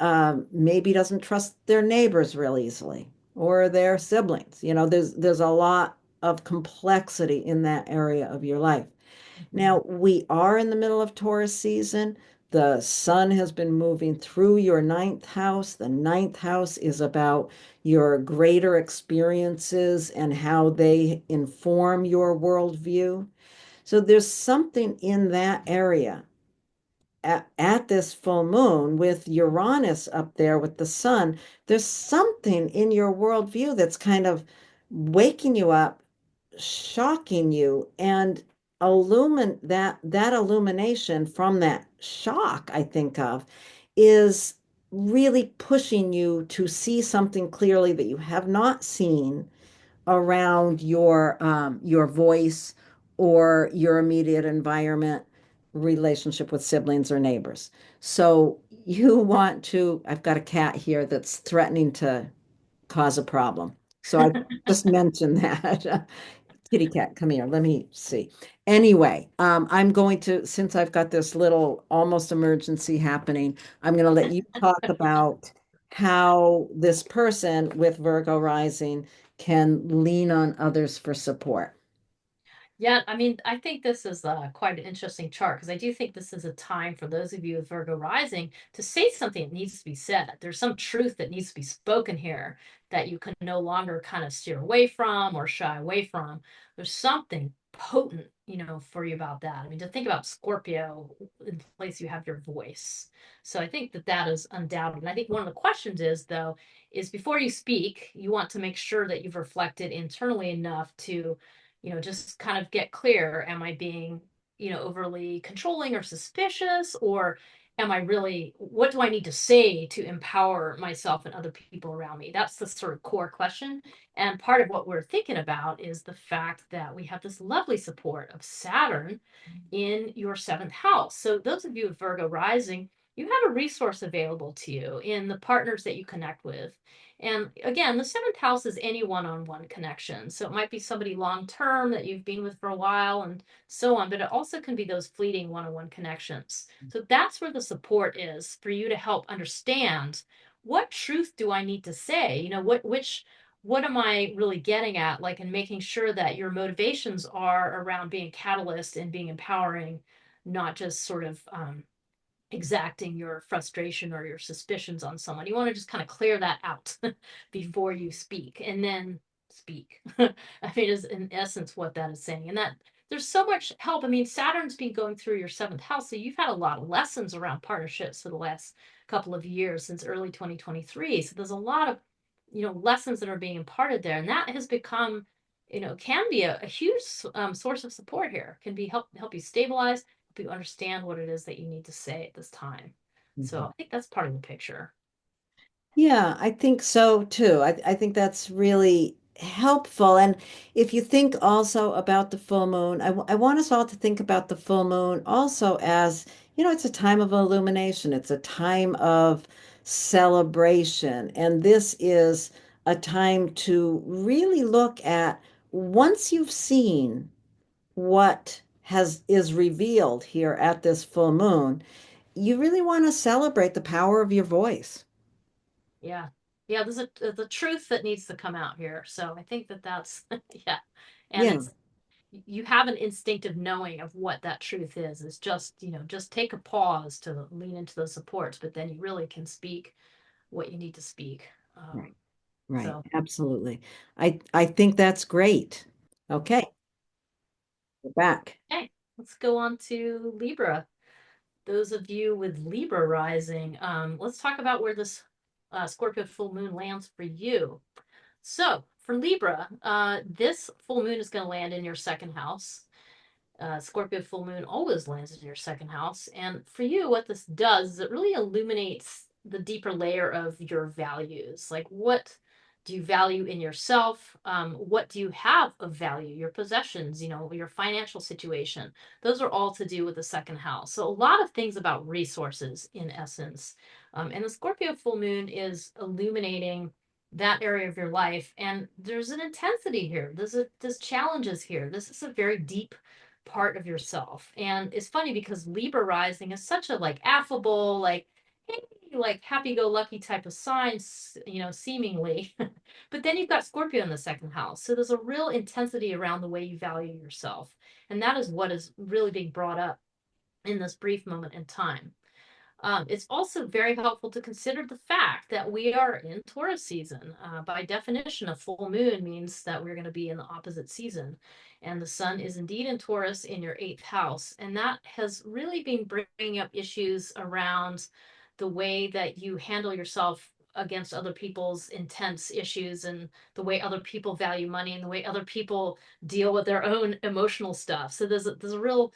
maybe doesn't trust their neighbors real easily or their siblings. There's a lot of complexity in that area of your life. Mhm. Now, we are in the middle of Taurus season. The sun has been moving through your ninth house. The ninth house is about your greater experiences and how they inform your worldview. So there's something in that area at this full moon with Uranus up there with the sun. There's something in your worldview that's kind of waking you up, shocking you, and that illumination from that shock, I think of, is really pushing you to see something clearly that you have not seen around your voice or your immediate environment, relationship with siblings or neighbors. So you want to, I've got a cat here that's threatening to cause a problem. So I just mentioned that. Kitty cat, come here. Let me see. Anyway, I'm going to, since I've got this little almost emergency happening, I'm going to let you talk about how this person with Virgo rising can lean on others for support. Yeah, I mean, I think this is quite an interesting chart because I do think this is a time for those of you with Virgo rising to say something that needs to be said. There's some truth that needs to be spoken here that you can no longer kind of steer away from or shy away from. There's something potent, for you about that. I mean, to think about Scorpio in place, you have your voice. So I think that that is undoubted. And I think one of the questions is, though, is before you speak, you want to make sure that you've reflected internally enough to just kind of get clear. Am I being, overly controlling or suspicious? Or am I really, what do I need to say to empower myself and other people around me? That's the sort of core question. And part of what we're thinking about is the fact that we have this lovely support of Saturn in your seventh house. So those of you with Virgo rising, you have a resource available to you in the partners that you connect with. And again, the seventh house is any one-on-one connection. So it might be somebody long term that you've been with for a while and so on, but it also can be those fleeting one-on-one connections. So that's where the support is for you to help understand what truth do I need to say? What am I really getting at? Like, in making sure that your motivations are around being a catalyst and being empowering, not just sort of exacting your frustration or your suspicions on someone. You want to just kind of clear that out before you speak and then speak. I mean, is in essence what that is saying. And that there's so much help. I mean, Saturn's been going through your seventh house. So you've had a lot of lessons around partnerships for the last couple of years since early 2023. So there's a lot of, lessons that are being imparted there. And that has become, can be a huge source of support here, can be help you stabilize, help you understand what it is that you need to say at this time. So Mhm. I think that's part of the picture. Yeah, I think so too. I think that's really helpful. And if you think also about the full moon, I want us all to think about the full moon also as, it's a time of illumination. It's a time of celebration. And this is a time to really look at once you've seen what has is revealed here at this full moon, you really want to celebrate the power of your voice. Yeah. Yeah, there's a the truth that needs to come out here. So I think that that's yeah. And Yeah. it's you have an instinctive knowing of what that truth is. It's just, just take a pause to lean into those supports, but then you really can speak what you need to speak. Right. Right. So, Absolutely. I think that's great. Okay, we're back. okay, let's go on to Libra. Those of you with Libra rising, let's talk about where this Scorpio full moon lands for you. So, for Libra, this full moon is going to land in your second house. Scorpio full moon always lands in your second house. And for you, what this does is it really illuminates the deeper layer of your values. Like, what do you value in yourself? What do you have of value? Your possessions, your financial situation. Those are all to do with the second house. So, a lot of things about resources in essence. And the Scorpio full moon is illuminating that area of your life. And there's an intensity here. There's challenges here. This is a very deep part of yourself. And it's funny because Libra rising is such a like affable, like, hey, like happy-go-lucky type of signs, seemingly. But then you've got Scorpio in the second house. So there's a real intensity around the way you value yourself. And that is what is really being brought up in this brief moment in time. It's also very helpful to consider the fact that we are in Taurus season. By definition, a full moon means that we're going to be in the opposite season. And the sun is indeed in Taurus in your eighth house. And that has really been bringing up issues around the way that you handle yourself against other people's intense issues and the way other people value money and the way other people deal with their own emotional stuff. So there's a real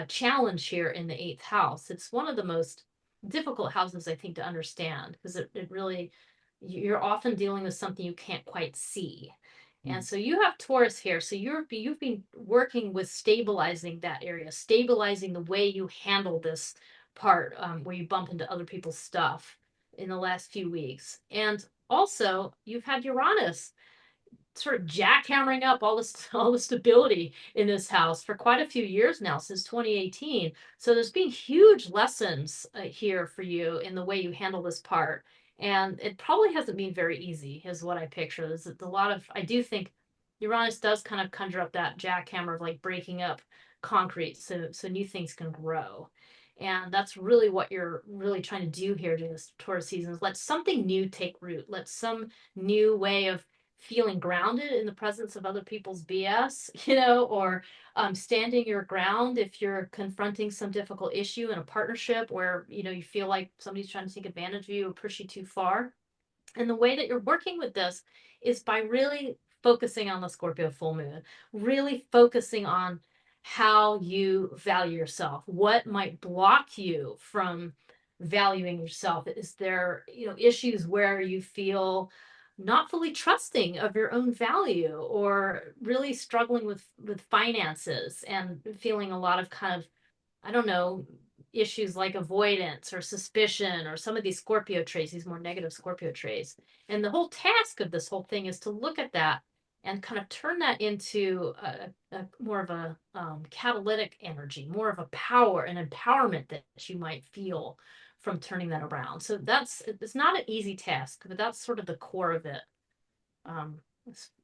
challenge here in the eighth house. It's one of the most difficult houses, I think, to understand because it really, you're often dealing with something you can't quite see. And so you have Taurus here. So you've been working with stabilizing that area, stabilizing the way you handle this part where you bump into other people's stuff in the last few weeks. And also, you've had Uranus sort of jackhammering up all this all the stability in this house for quite a few years now since 2018. So there's been huge lessons here for you in the way you handle this part, and it probably hasn't been very easy, is what I picture. There's a lot of I do think Uranus does kind of conjure up that jackhammer of like breaking up concrete so new things can grow. And that's really what you're really trying to do here during this Taurus season is let something new take root. Let some new way of feeling grounded in the presence of other people's BS, or standing your ground if you're confronting some difficult issue in a partnership where, you feel like somebody's trying to take advantage of you or push you too far. And the way that you're working with this is by really focusing on the Scorpio full moon, really focusing on how you value yourself, what might block you from valuing yourself. Is there, issues where you feel not fully trusting of your own value or really struggling with finances and feeling a lot of kind of, I don't know, issues like avoidance or suspicion or some of these Scorpio traits, these more negative Scorpio traits. And the whole task of this whole thing is to look at that and kind of turn that into a more of a catalytic energy, more of a power and empowerment that you might feel from turning that around. So it's not an easy task, but that's sort of the core of it. Um,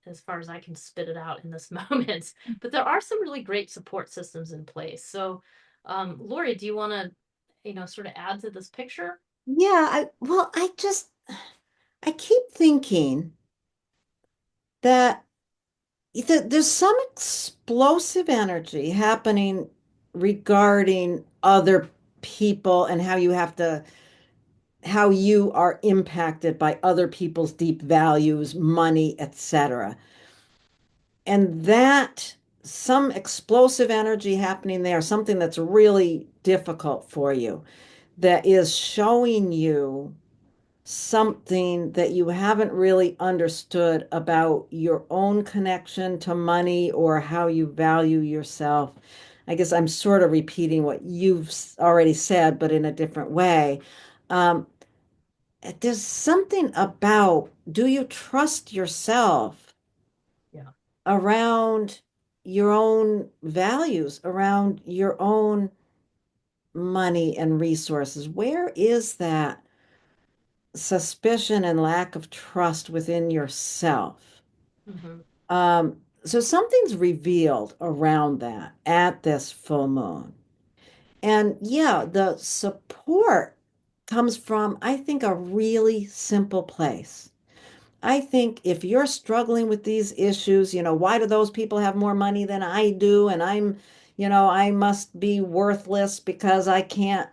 as far as I can spit it out in this moment. But there are some really great support systems in place. So, Lori, do you want to, sort of add to this picture? Yeah, I keep thinking that there's some explosive energy happening regarding other people and how you are impacted by other people's deep values, money, etc. And that some explosive energy happening there, something that's really difficult for you that is showing you something that you haven't really understood about your own connection to money or how you value yourself. I guess I'm sort of repeating what you've already said, but in a different way. Um, there's something about, do you trust yourself Yeah. around your own values, around your own money and resources? Where is that suspicion and lack of trust within yourself? Hmm. So something's revealed around that at this full moon. And yeah, the support comes from, I think, a really simple place. I think if you're struggling with these issues, why do those people have more money than I do? And I must be worthless because I can't,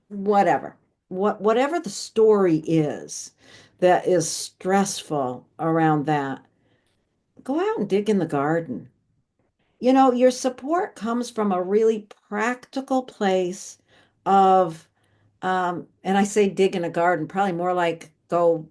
whatever. Whatever the story is that is stressful around that, go out and dig in the garden. Your support comes from a really practical place of, and I say dig in a garden, probably more like go,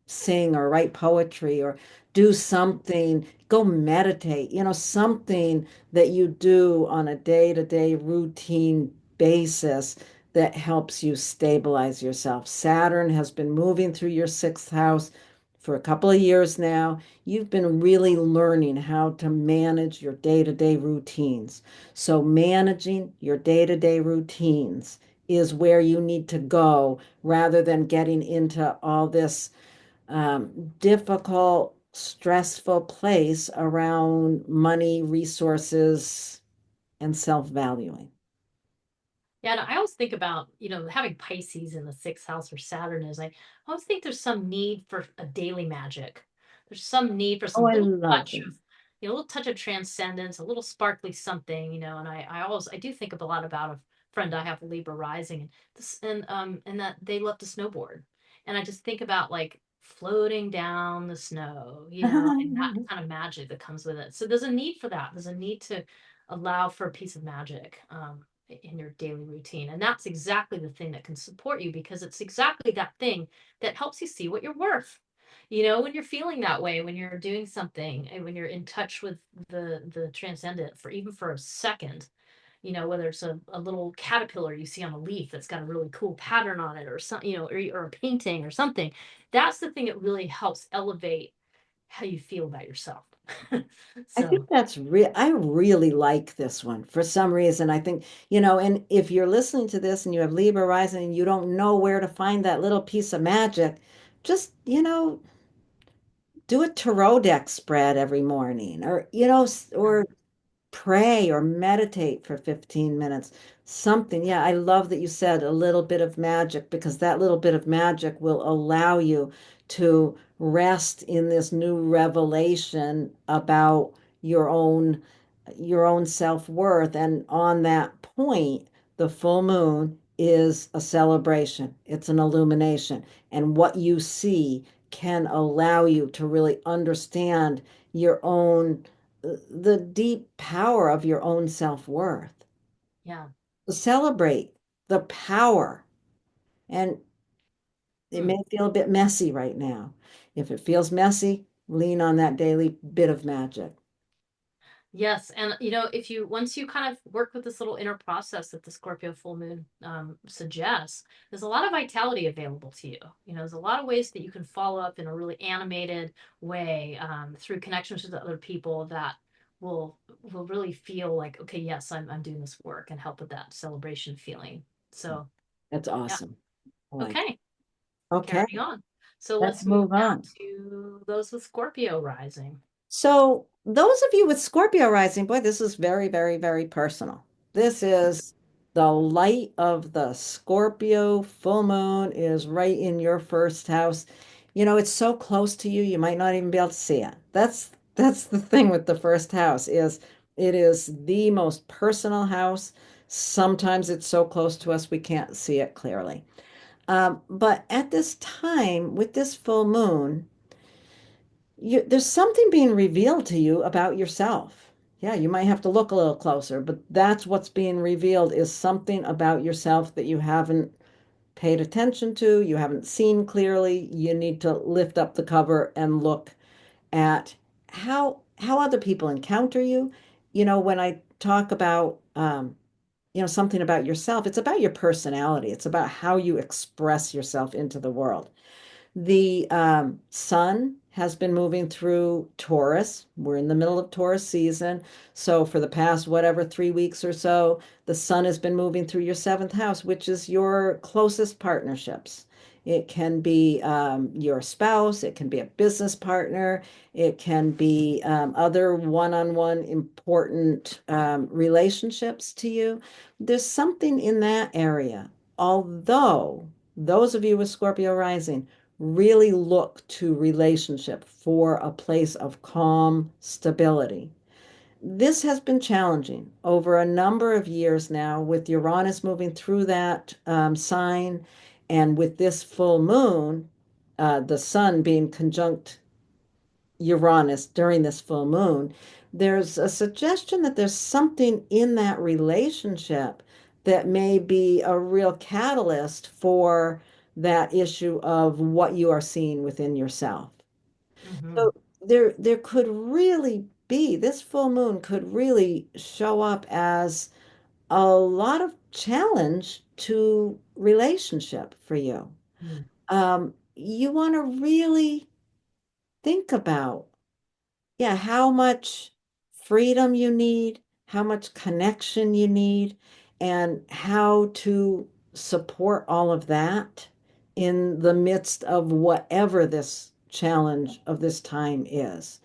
sing or write poetry or do something, go meditate, something that you do on a day-to-day routine basis that helps you stabilize yourself. Saturn has been moving through your sixth house for a couple of years now. You've been really learning how to manage your day-to-day routines. So managing your day-to-day routines is where you need to go rather than getting into all this difficult, stressful place around money, resources, and self-valuing. Yeah, and I always think about, having Pisces in the sixth house, or Saturn is, I always think there's some need for a daily magic. There's some need for Oh, some I little love touch this. of, a little touch of transcendence, a little sparkly something, and I do think of a lot about a friend I have, Libra rising, and and that they love to snowboard. And I just think about like floating down the snow, and that kind of magic that comes with it. So there's a need for that. There's a need to allow for a piece of magic. In your daily routine. And that's exactly the thing that can support you, because it's exactly that thing that helps you see what you're worth. When you're feeling that way, when you're doing something, and when you're in touch with the transcendent for even for a second, whether it's a little caterpillar you see on a leaf that's got a really cool pattern on it, or something, or a painting or something, that's the thing that really helps elevate how you feel about yourself. I think So that's real. I really like this one for some reason. I think, and if you're listening to this and you have Libra rising and you don't know where to find that little piece of magic, just, do a tarot deck spread every morning or, yeah. or pray or meditate for 15 minutes. Something. Yeah, I love that you said a little bit of magic because that little bit of magic will allow you to rest in this new revelation about your own your own self-worth. And on that point, the full moon is a celebration. It's an illumination. And what you see can allow you to really understand your own the deep power of your own self-worth. Yeah. Celebrate the power. And it Hmm. may feel a bit messy right now. If it feels messy, lean on that daily bit of magic. Yes, and if you once you kind of work with this little inner process that the Scorpio full moon suggests, there's a lot of vitality available to you. There's a lot of ways that you can follow up in a really animated way, through connections with other people that will really feel like, okay, yes, I'm doing this work, and help with that celebration feeling. So That's yeah, awesome. I like it. okay, Okay, carrying on. So let's let's move move now on. to those with Scorpio rising. So, those of you with Scorpio rising, boy, this is very, very, very personal. This is the light of the Scorpio full moon is right in your first house. It's so close to you, you might not even be able to see it. That's the thing with the first house is it is the most personal house. Sometimes it's so close to us we can't see it clearly. But at this time, with this full moon, there's something being revealed to you about yourself. Yeah, you might have to look a little closer, but that's what's being revealed is something about yourself that you haven't paid attention to, you haven't seen clearly. You need to lift up the cover and look at how other people encounter you. When I talk about something about yourself, it's about your personality. It's about how you express yourself into the world. The sun has been moving through Taurus. We're in the middle of Taurus season. So, for the past, whatever, 3 weeks or so, the sun has been moving through your seventh house, which is your closest partnerships. It can be your spouse, it can be a business partner, it can be other one-on-one important relationships to you. There's something in that area. Although, those of you with Scorpio rising, really look to relationship for a place of calm stability. This has been challenging over a number of years now with Uranus moving through that sign and with this full moon, the sun being conjunct Uranus during this full moon. There's a suggestion that there's something in that relationship that may be a real catalyst for that issue of what you are seeing within yourself. Hmm. So there could really be, this full moon could really show up as a lot of challenge to relationship for you. You want to really think about, yeah, how much freedom you need, how much connection you need, and how to support all of that in the midst of whatever this challenge of this time is.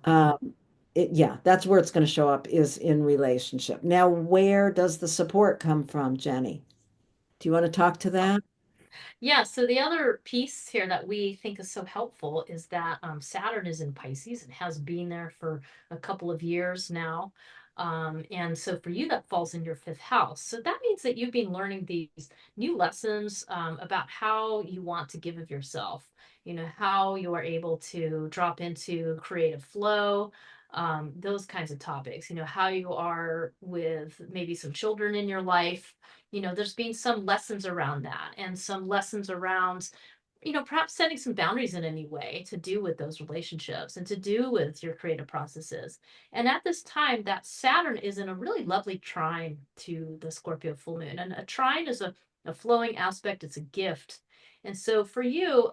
Um, yeah, that's where it's going to show up is in relationship. Now, where does the support come from, Jenny? Do you want to talk to that? Yeah, so the other piece here that we think is so helpful is that Saturn is in Pisces and has been there for a couple of years now. And so for you, that falls in your fifth house. So that means that you've been learning these new lessons about how you want to give of yourself, how you are able to drop into creative flow, those kinds of topics, how you are with maybe some children in your life. There's been some lessons around that and some lessons around, perhaps setting some boundaries in any way to do with those relationships and to do with your creative processes. And at this time, that Saturn is in a really lovely trine to the Scorpio full moon. And a trine is a flowing aspect, it's a gift. And so for you,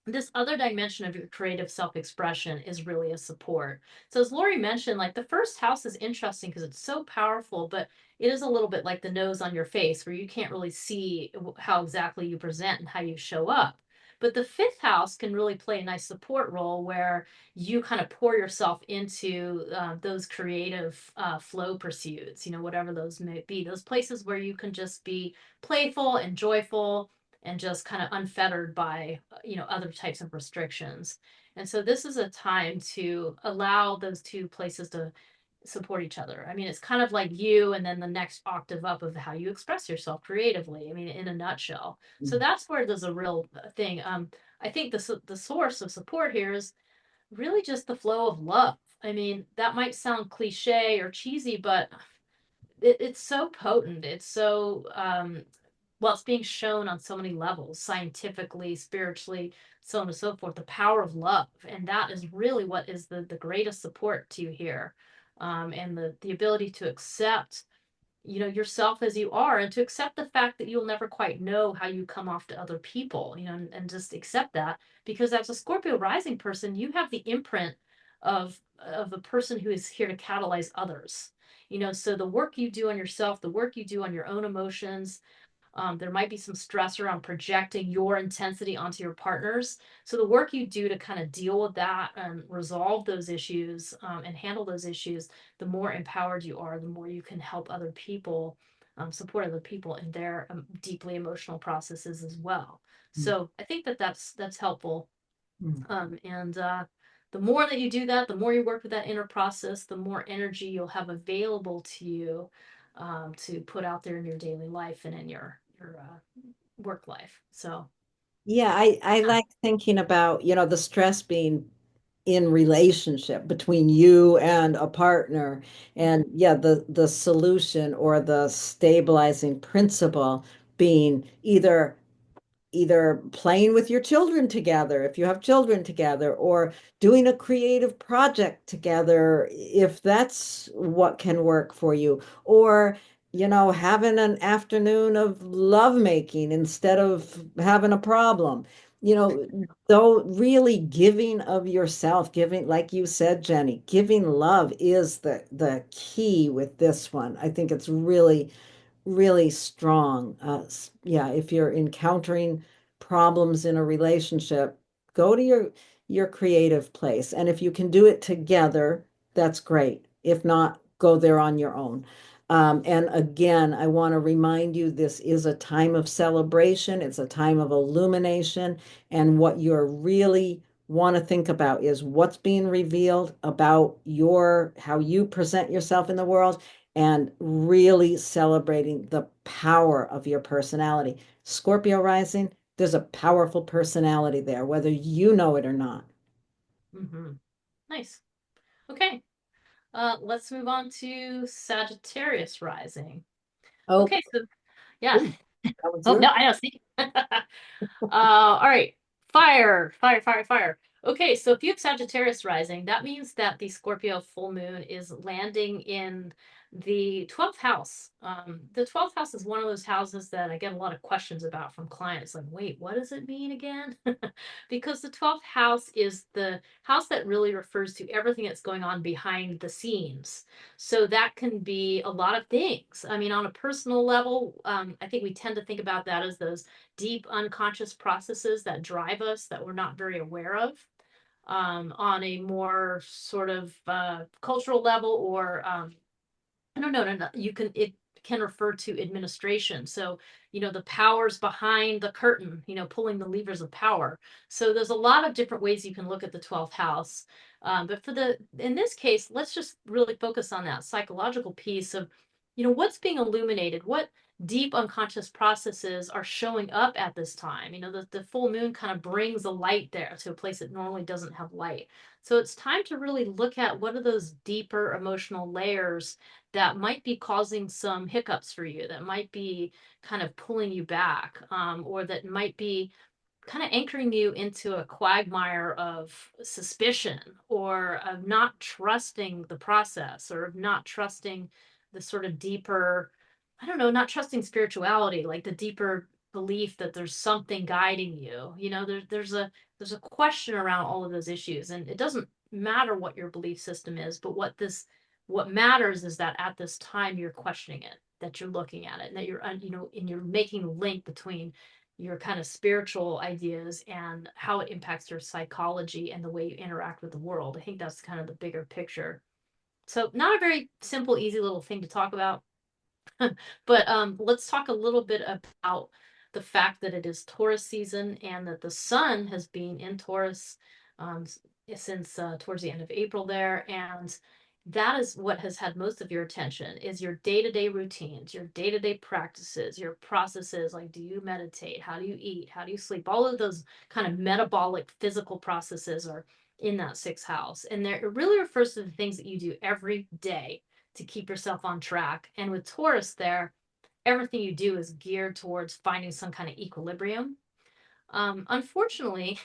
this other dimension of your creative self-expression is really a support. So as Laurie mentioned, like the first house is interesting because it's so powerful, but it is a little bit like the nose on your face where you can't really see how exactly you present and how you show up. But the fifth house can really play a nice support role where you kind of pour yourself into those creative flow pursuits, whatever those may be, those places where you can just be playful and joyful and just kind of unfettered by other types of restrictions. And so this is a time to allow those two places to support each other. I mean, it's kind of like you and then the next octave up of how you express yourself creatively. I mean, in a nutshell. So that's where there's a real thing. I think the source of support here is really just the flow of love. I mean, that might sound cliche or cheesy, but it's so potent. It's so well, it's being shown on so many levels, scientifically, spiritually, so on and so forth, the power of love. And that is really what is the greatest support to you here. And the ability to accept, yourself as you are and to accept the fact that you'll never quite know how you come off to other people, and just accept that because as a Scorpio rising person, you have the imprint of a person who is here to catalyze others. So the work you do on yourself, the work you do on your own emotions, there might be some stress around projecting your intensity onto your partners. So the work you do to kind of deal with that and resolve those issues and handle those issues, the more empowered you are, the more you can help other people, support other people in their deeply emotional processes as well. So I think that that's helpful. And the more that you do that, the more you work with that inner process, the more energy you'll have available to you to put out there in your daily life and in your work life. So Yeah, I like thinking about, the stress being in relationship between you and a partner. And yeah, the solution or the stabilizing principle being either playing with your children together if you have children together, or doing a creative project together if that's what can work for you, or having an afternoon of lovemaking instead of having a problem. Though really giving of yourself, giving, like you said, Jenny, giving love is the key with this one. I think it's really strong. Yeah, if you're encountering problems in a relationship, go to your creative place. And if you can do it together, that's great. If not, go there on your own. And again, I want to remind you, this is a time of celebration. It's a time of illumination. And what you're really want to think about is what's being revealed about how you present yourself in the world, and really celebrating the power of your personality. Scorpio rising, there's a powerful personality there, whether you know it or not. Mm-hmm. Nice. Okay. Let's move on to Sagittarius rising. Oh, Okay, so yeah. ooh, that was Oh your. no, I know. See. All right. Fire, fire, fire, fire. Okay, so if you have Sagittarius rising, that means that the Scorpio full moon is landing in the 12th house. The 12th house is one of those houses that I get a lot of questions about from clients, like, wait, what does it mean again? Because the 12th house is the house that really refers to everything that's going on behind the scenes. So that can be a lot of things. I mean, on a personal level, I think we tend to think about that as those deep unconscious processes that drive us that we're not very aware of. On a more sort of cultural level, or no, you can, it can refer to administration. So, the powers behind the curtain, pulling the levers of power. So there's a lot of different ways you can look at the 12th house. But in this case, let's just really focus on that psychological piece of, what's being illuminated, what deep unconscious processes are showing up at this time. The full moon kind of brings a light there to a place that normally doesn't have light. So it's time to really look at what are those deeper emotional layers that might be causing some hiccups for you, that might be kind of pulling you back, or that might be kind of anchoring you into a quagmire of suspicion, or of not trusting the process, or of not trusting the sort of deeper, I don't know, not trusting spirituality, like the deeper belief that there's something guiding you. There's a question around all of those issues, and it doesn't matter what your belief system is, but what matters is that at this time you're questioning it, that you're looking at it, and that you're and you're making the link between your kind of spiritual ideas and how it impacts your psychology and the way you interact with the world. I think that's kind of the bigger picture. So not a very simple, easy little thing to talk about. But let's talk a little bit about the fact that it is Taurus season, and that the sun has been in Taurus um, since towards the end of April there. And that is what has had most of your attention, is your day-to-day routines, your day-to-day practices, your processes. Like, do you meditate? How do you eat? How do you sleep? All of those kind of metabolic physical processes are in that sixth house. And there, it really refers to the things that you do every day to keep yourself on track. And with Taurus there, everything you do is geared towards finding some kind of equilibrium. Unfortunately,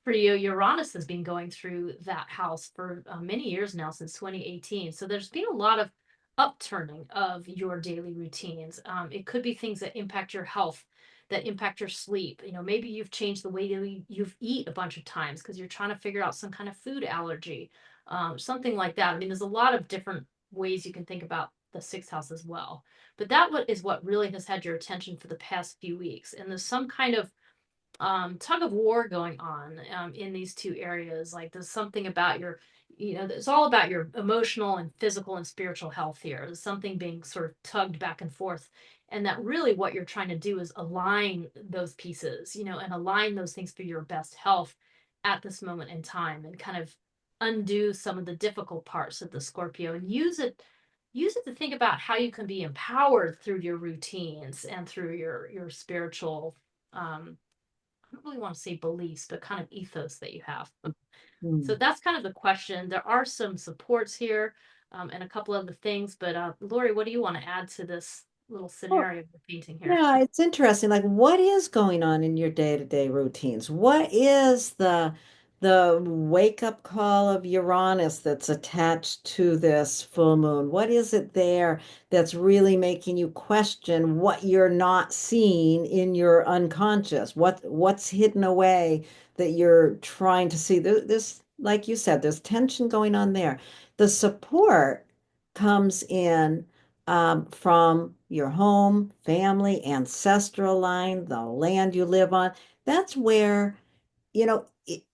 for you, Uranus has been going through that house for many years now, since 2018. So there's been a lot of upturning of your daily routines. It could be things that impact your health, that impact your sleep. Maybe you've changed the way you eat a bunch of times because you're trying to figure out some kind of food allergy, something like that. I mean, there's a lot of different ways you can think about the sixth house as well. But that is what really has had your attention for the past few weeks. And there's some kind of tug of war going on in these two areas. Like, there's something about it's all about your emotional and physical and spiritual health here. There's something being sort of tugged back and forth. And that really what you're trying to do is align those pieces, and align those things for your best health at this moment in time, and kind of undo some of the difficult parts of the Scorpio, and use it to think about how you can be empowered through your routines and through your spiritual I don't really want to say beliefs, but kind of ethos that you have. So Hmm. that's kind of the question. There are some supports here, and a couple of the things, but Lori, what do you want to add to this little scenario we're painting here? Yeah, it's interesting. Like, what is going on in your day-to-day routines? What is the wake-up call of Uranus that's attached to this full moon? What is it there that's really making you question what you're not seeing in your unconscious? What's hidden away that you're trying to see? There's, like you said, there's tension going on there. The support comes in from your home, family, ancestral line, the land you live on. That's where,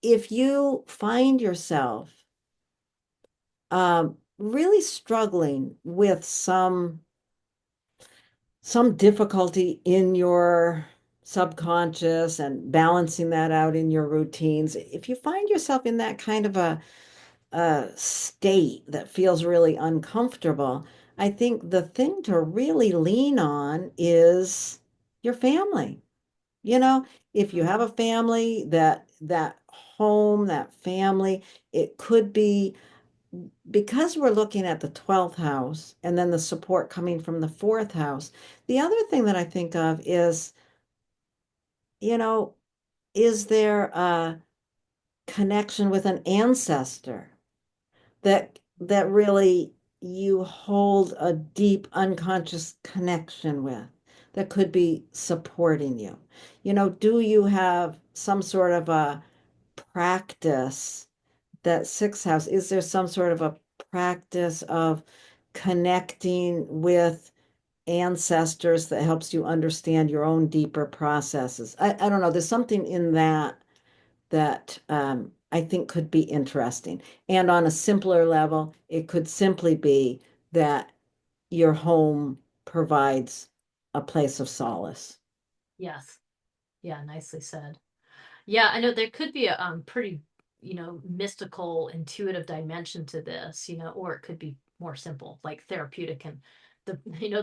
if you find yourself really struggling with some difficulty in your subconscious and balancing that out in your routines, if you find yourself in that kind of a state that feels really uncomfortable, I think the thing to really lean on is your family. You know, if you have Mhm. a family, that home, that family, it could be because we're looking at the 12th house and then the support coming from the fourth house. The other thing that I think of is, you know, is there a connection with an ancestor that really you hold a deep unconscious connection with that could be supporting you. Do you have some sort of a practice that sixth house? Is there some sort of a practice of connecting with ancestors that helps you understand your own deeper processes? I don't know. There's something in that I think could be interesting. And on a simpler level, it could simply be that your home provides a place of solace. Yes. Yeah, nicely said. Yeah, I know there could be a pretty, mystical, intuitive dimension to this, or it could be more simple, like therapeutic and the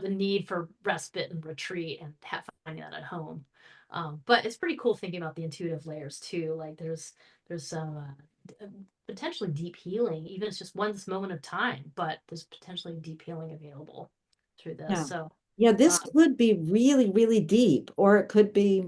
need for respite and retreat and finding that at home. But it's pretty cool thinking about the intuitive layers too. Like there's some potentially deep healing, even if it's just one moment of time, but there's potentially deep healing available through this. Yeah. So, Yeah, this um, could be really, really deep, or it could be,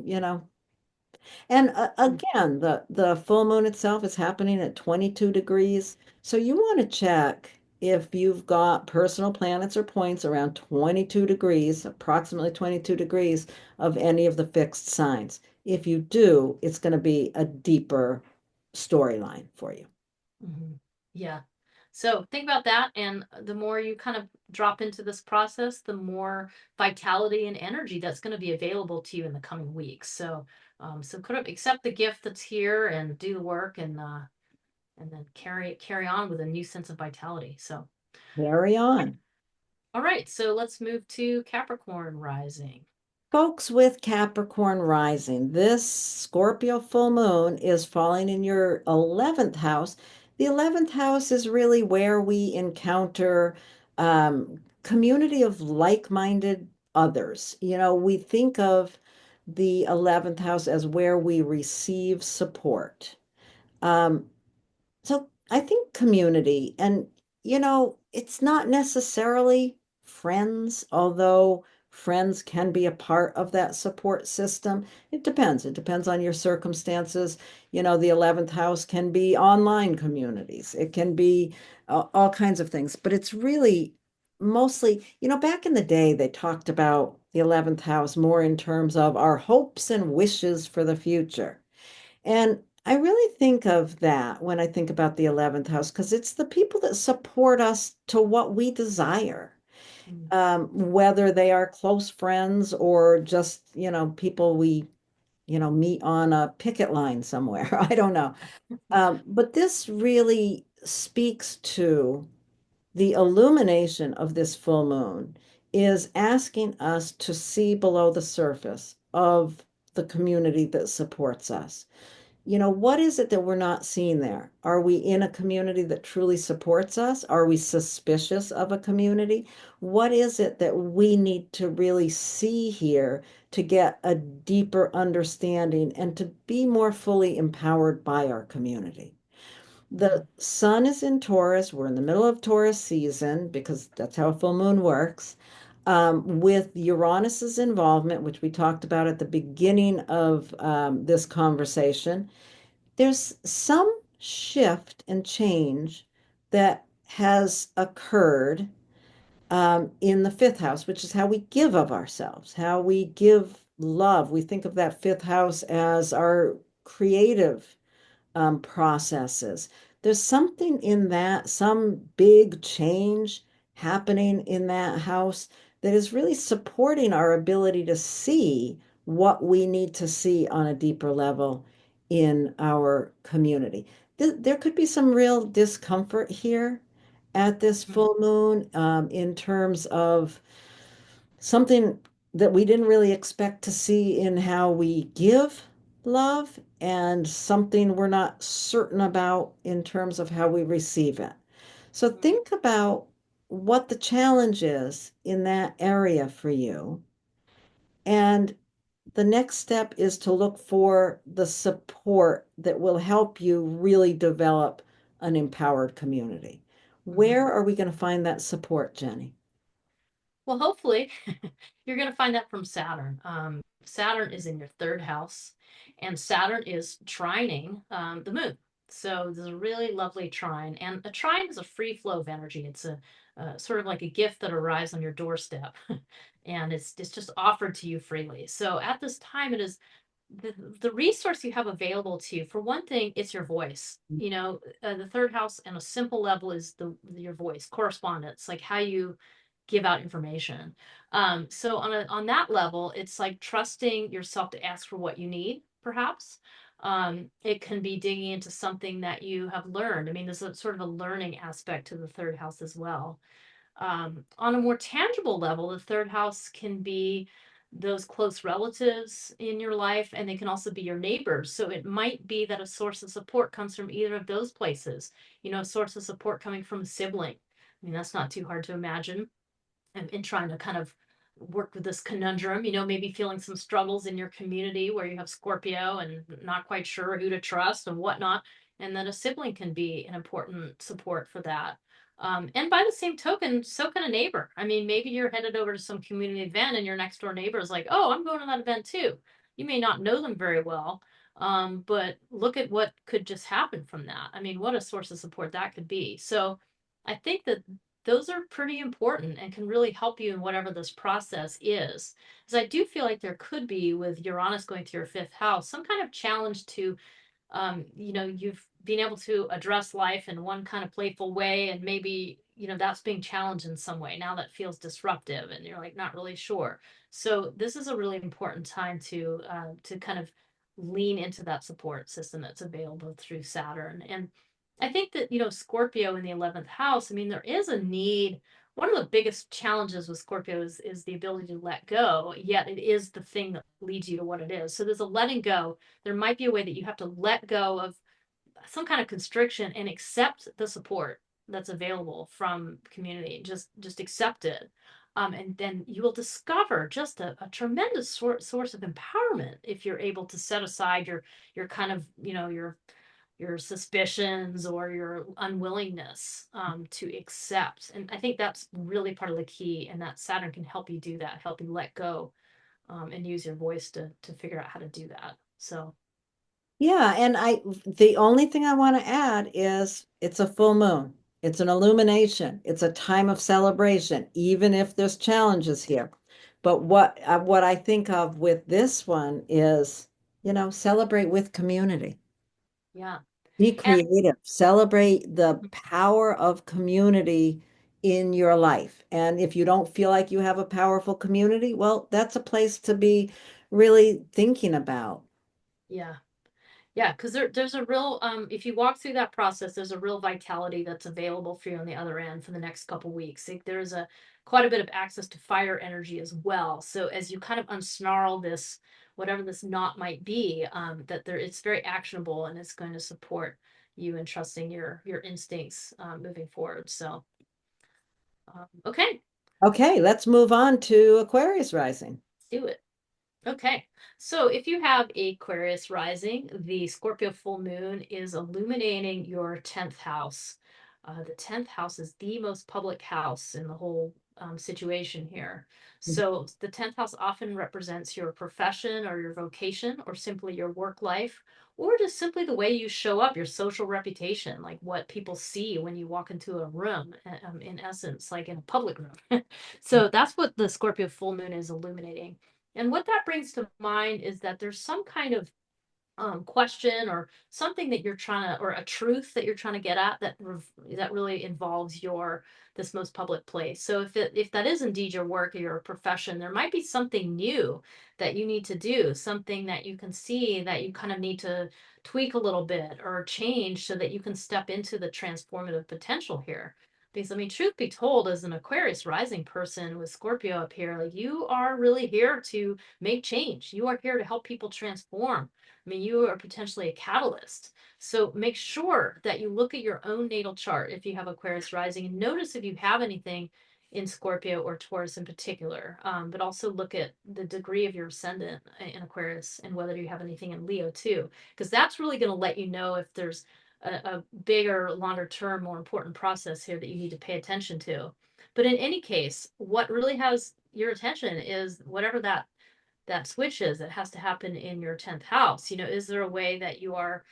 and again, the full moon itself is happening at 22 degrees. So you want to check if you've got personal planets or points around 22 degrees, approximately 22 degrees of any of the fixed signs. If you do, it's going to be a deeper storyline for you. mhm. Yeah. So think about that. And the more you kind of drop into this process, the more vitality and energy that's going to be available to you in the coming weeks. So kind of accept the gift that's here and do the work and then carry on with a new sense of vitality. So, Carry on. all right. So let's move to Capricorn rising. Folks with Capricorn rising, this Scorpio full moon is falling in your 11th house. The 11th house is really where we encounter community of like-minded others. We think of the 11th house as where we receive support. Um, so I think community, and it's not necessarily friends, although friends can be a part of that support system. It depends. It depends on your circumstances. The 11th house can be online communities. It can be all kinds of things, but it's really mostly, back in the day, they talked about the 11th house more in terms of our hopes and wishes for the future. And I really think of that when I think about the 11th house, because it's the people that support us to what we desire, Mm. whether they are close friends or just, people we, meet on a picket line somewhere. I don't know. But this really speaks to the illumination of this full moon is asking us to see below the surface of the community that supports us. What is it that we're not seeing there? Are we in a community that truly supports us? Are we suspicious of a community? What is it that we need to really see here to get a deeper understanding and to be more fully empowered by our community? Hmm. The sun is in Taurus. We're in the middle of Taurus season because that's how a full moon works. With Uranus's involvement, which we talked about at the beginning of this conversation, there's some shift and change that has occurred in the fifth house, which is how we give of ourselves, how we give love. We think of that fifth house as our creative processes. There's something in that, some big change happening in that house that is really supporting our ability to see what we need to see on a deeper level in our community. There could be some real discomfort here at this Hmm. full moon in terms of something that we didn't really expect to see in how we give love and something we're not certain about in terms of how we receive it. So Hmm. think about what the challenge is in that area for you. And the next step is to look for the support that will help you really develop an empowered community. Hmm. Where are we going to find that support, Jenny? Well, hopefully, you're going to find that from Saturn. Saturn is in your third house, and Saturn is trining the moon. So there's a really lovely trine, and a trine is a free flow of energy. It's a sort of like a gift that arrives on your doorstep, and it's just offered to you freely. So at this time, it is the resource you have available to you. For one thing, it's your voice. The third house on a simple level is the your voice, correspondence, like how you give out information. So on that level, it's like trusting yourself to ask for what you need, perhaps. It can be digging into something that you have learned. I mean, there's a sort of a learning aspect to the third house as well. On a more tangible level, the third house can be those close relatives in your life, and they can also be your neighbors. So it might be that a source of support comes from either of those places. A source of support coming from a sibling. I mean, that's not too hard to imagine, and trying to kind of work with this conundrum, maybe feeling some struggles in your community where you have Scorpio and not quite sure who to trust and whatnot. And then a sibling can be an important support for that. And by the same token, so can a neighbor. I mean, maybe you're headed over to some community event and your next door neighbor is like, oh, I'm going to that event too. You may not know them very well, but look at what could just happen from that. I mean, what a source of support that could be. So I think that those are pretty important and can really help you in whatever this process is. Because I do feel like there could be, with Uranus going through your fifth house, some kind of challenge to, you've been able to address life in one kind of playful way, and maybe, that's being challenged in some way. Now that feels disruptive, and you're like not really sure. So this is a really important time to kind of lean into that support system that's available through Saturn. And I think that, Scorpio in the 11th house, I mean, there is a need. One of the biggest challenges with Scorpio is the ability to let go, yet it is the thing that leads you to what it is. So there's a letting go. There might be a way that you have to let go of some kind of constriction and accept the support that's available from community. Just accept it. And then you will discover just a tremendous source of empowerment if you're able to set aside your kind of, your suspicions or your unwillingness to accept. And I think that's really part of the key, and that Saturn can help you do that, help you let go, and use your voice to figure out how to do that. So Yeah, and the only thing I want to add is it's a full moon. It's an illumination. It's a time of celebration, even if there's challenges here. But what I think of with this one is, celebrate with community. yeah. Be And creative. Celebrate the power of community in your life. And if you don't feel like you have a powerful community, well, that's a place to be really thinking about. yeah. Yeah, because there's a real if you walk through that process, there's a real vitality that's available for you on the other end for the next couple weeks. Like, there's a quite a bit of access to fire energy as well. So as you kind of unsnarl this, whatever this knot might be, that there it's very actionable, and it's going to support you in trusting your instincts moving forward. So okay, Okay, let's move on to Aquarius rising. let's do it. Okay. So if you have Aquarius rising, the Scorpio full moon is illuminating your 10th house. The 10th house is the most public house in the whole situation here. So the 10th house often represents your profession or your vocation or simply your work life or just simply the way you show up, your social reputation, like what people see when you walk into a room, in essence, like in a public room. So that's what the Scorpio full moon is illuminating. And what that brings to mind is that there's some kind of question or something that you're trying to, or a truth that you're trying to get at that really involves your this most public place. So if that is indeed your work or your profession, there might be something new that you need to do, something that you can see that you kind of need to tweak a little bit or change so that you can step into the transformative potential here. Because I mean, truth be told, as an Aquarius rising person with Scorpio up here, like you are really here to make change. You are here to help people transform. I mean, you are potentially a catalyst. So make sure that you look at your own natal chart if you have Aquarius rising and notice if you have anything in Scorpio or Taurus in particular. But also look at the degree of your ascendant in Aquarius and whether you have anything in Leo too, because that's really going to let you know if there's a bigger, longer term, more important process here that you need to pay attention to. But in any case, what really has your attention is whatever that switch is that has to happen in your 10th house. Is there a way that you are,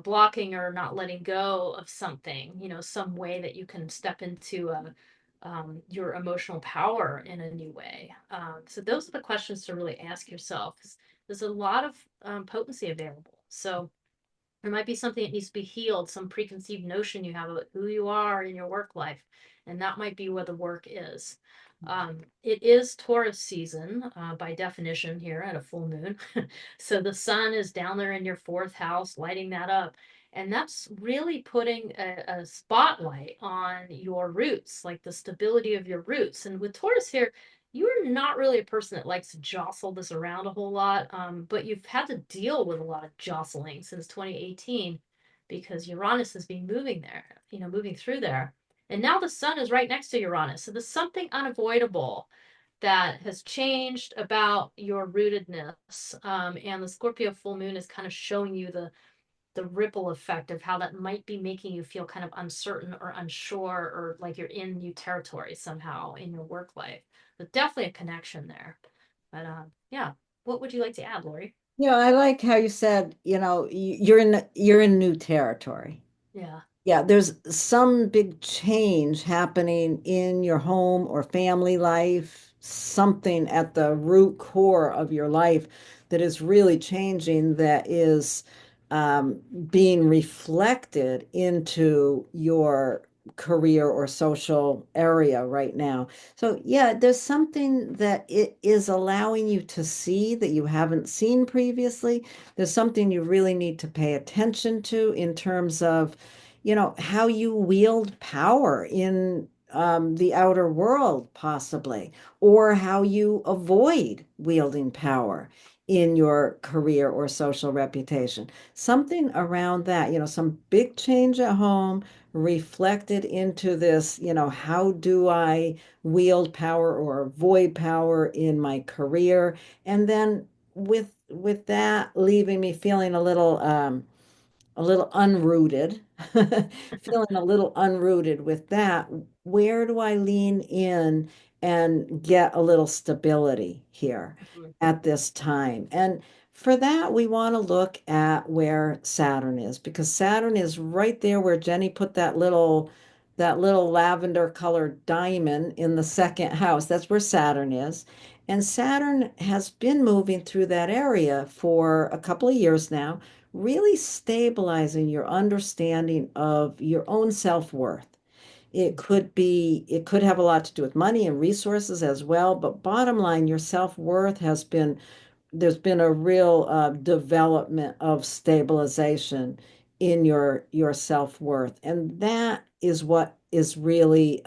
blocking or not letting go of something, some way that you can step into your emotional power in a new way? So those are the questions to really ask yourself. There's a lot of potency available. So there might be something that needs to be healed, some preconceived notion you have about who you are in your work life, and that might be where the work is. It is Taurus season by definition here at a full moon. So the sun is down there in your fourth house, lighting that up. And that's really putting a spotlight on your roots, like the stability of your roots. And with Taurus here, you're not really a person that likes to jostle this around a whole lot, but you've had to deal with a lot of jostling since 2018 because Uranus has been moving there, moving through there. And now the sun is right next to Uranus. So there's something unavoidable that has changed about your rootedness. And the Scorpio full moon is kind of showing you the ripple effect of how that might be making you feel kind of uncertain or unsure or like you're in new territory somehow in your work life. But definitely a connection there. But yeah, what would you like to add, Lori? I like how you said, you're in new territory. Yeah. Yeah, there's some big change happening in your home or family life, something at the root core of your life that is really changing, that is being reflected into your career or social area right now. So, yeah, there's something that it is allowing you to see that you haven't seen previously. There's something you really need to pay attention to in terms of how you wield power in the outer world, possibly, or how you avoid wielding power in your career or social reputation. Something around that, some big change at home reflected into this, how do I wield power or avoid power in my career? And then with that leaving me feeling a little unrooted, feeling a little unrooted with that. Where do I lean in and get a little stability here Mhm. at this time? And for that, we want to look at where Saturn is, because Saturn is right there where Jenny put that little lavender colored diamond in the second house. That's where Saturn is. And Saturn has been moving through that area for a couple of years now, really stabilizing your understanding of your own self-worth. It could have a lot to do with money and resources as well, but bottom line, your self-worth there's been a real development of stabilization in your self-worth, and that is what is really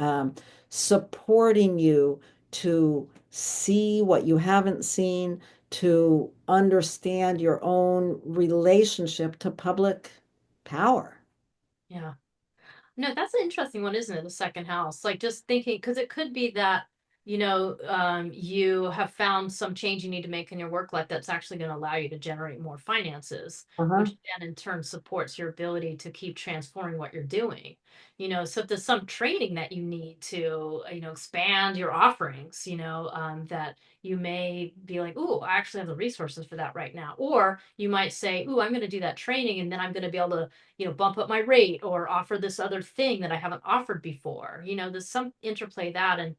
supporting you to see what you haven't seen, to understand your own relationship to public power. Yeah. No, that's an interesting one, isn't it? The second house. Like just thinking, because it could be that you have found some change you need to make in your work life that's actually going to allow you to generate more finances, Uh-huh. which then in turn supports your ability to keep transforming what you're doing. So if there's some training that you need to, expand your offerings, that you may be like, "Ooh, I actually have the resources for that right now." Or you might say, "Ooh, I'm going to do that training and then I'm going to be able to, bump up my rate or offer this other thing that I haven't offered before." There's some interplay that. And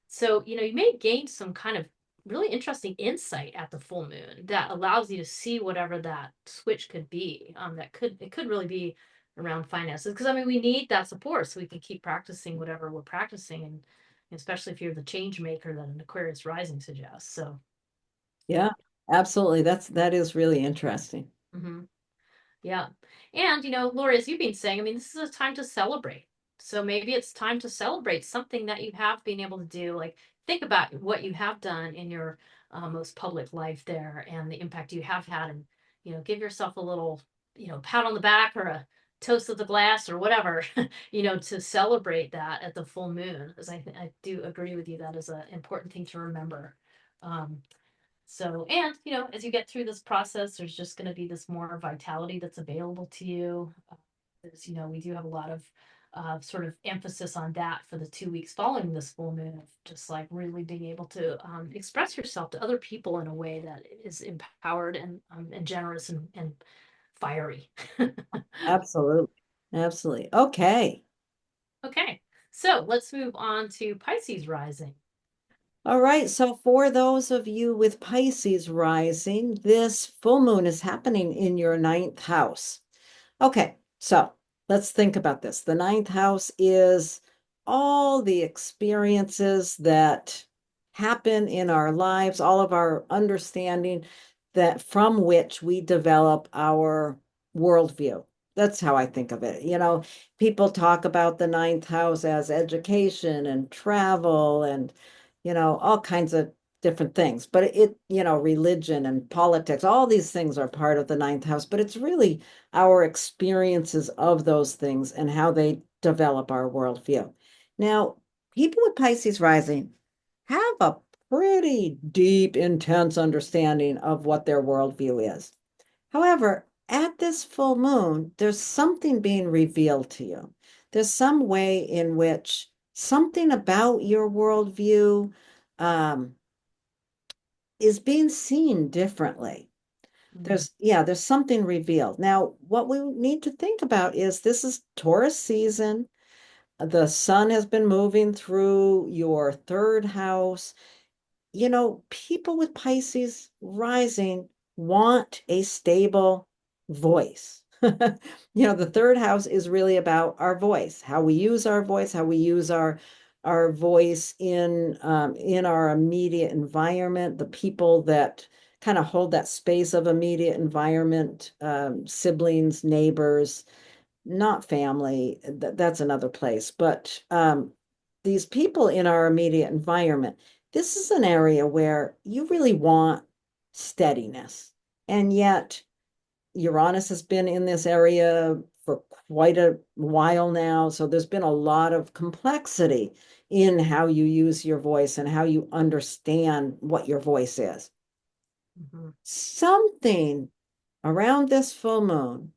so, you may gain some kind of really interesting insight at the full moon that allows you to see whatever that switch could be. It could really be around finances. Because I mean, we need that support so we can keep practicing whatever we're practicing, and especially if you're the change maker that an Aquarius rising suggests. So Yeah, absolutely. That is really interesting. mhm. Yeah. And, Lori, as you've been saying, I mean, this is a time to celebrate. So maybe it's time to celebrate something that you have been able to do. Like, think about what you have done in your most public life there and the impact you have had. And, give yourself a little, pat on the back or a toast of the glass or whatever, to celebrate that at the full moon. Because I do agree with you. That is an important thing to remember. Um, so, and, as you get through this process, there's just going to be this more vitality that's available to you. As we do have a lot of sort of emphasis on that for the 2 weeks following this full moon, of just like really being able to express yourself to other people in a way that is empowered and generous and fiery. Absolutely. Absolutely. Okay. Okay, so let's move on to Pisces rising. All right. So for those of you with Pisces rising, this full moon is happening in your ninth house. Okay, so let's think about this. The ninth house is all the experiences that happen in our lives, all of our understanding that from which we develop our worldview. That's how I think of it. People talk about the ninth house as education and travel and, all kinds of different things. But religion and politics, all these things are part of the ninth house, but it's really our experiences of those things and how they develop our worldview. Now, people with Pisces rising have a pretty deep, intense understanding of what their worldview is. However, at this full moon, there's something being revealed to you. There's some way in which something about your worldview um, is being seen differently. Mm-hmm. There's something revealed. Now, what we need to think about is this is Taurus season. The sun has been moving through your third house. People with Pisces rising want a stable voice. The third house is really about our voice, how we use our voice, how we use our voice in our immediate environment, the people that kind of hold that space of immediate environment, siblings, neighbors, not family, that's another place, but these people in our immediate environment, this is an area where you really want steadiness. And yet, Uranus has been in this area for quite a while now. So there's been a lot of complexity in how you use your voice and how you understand what your voice is. Mm-hmm. Something around this full moon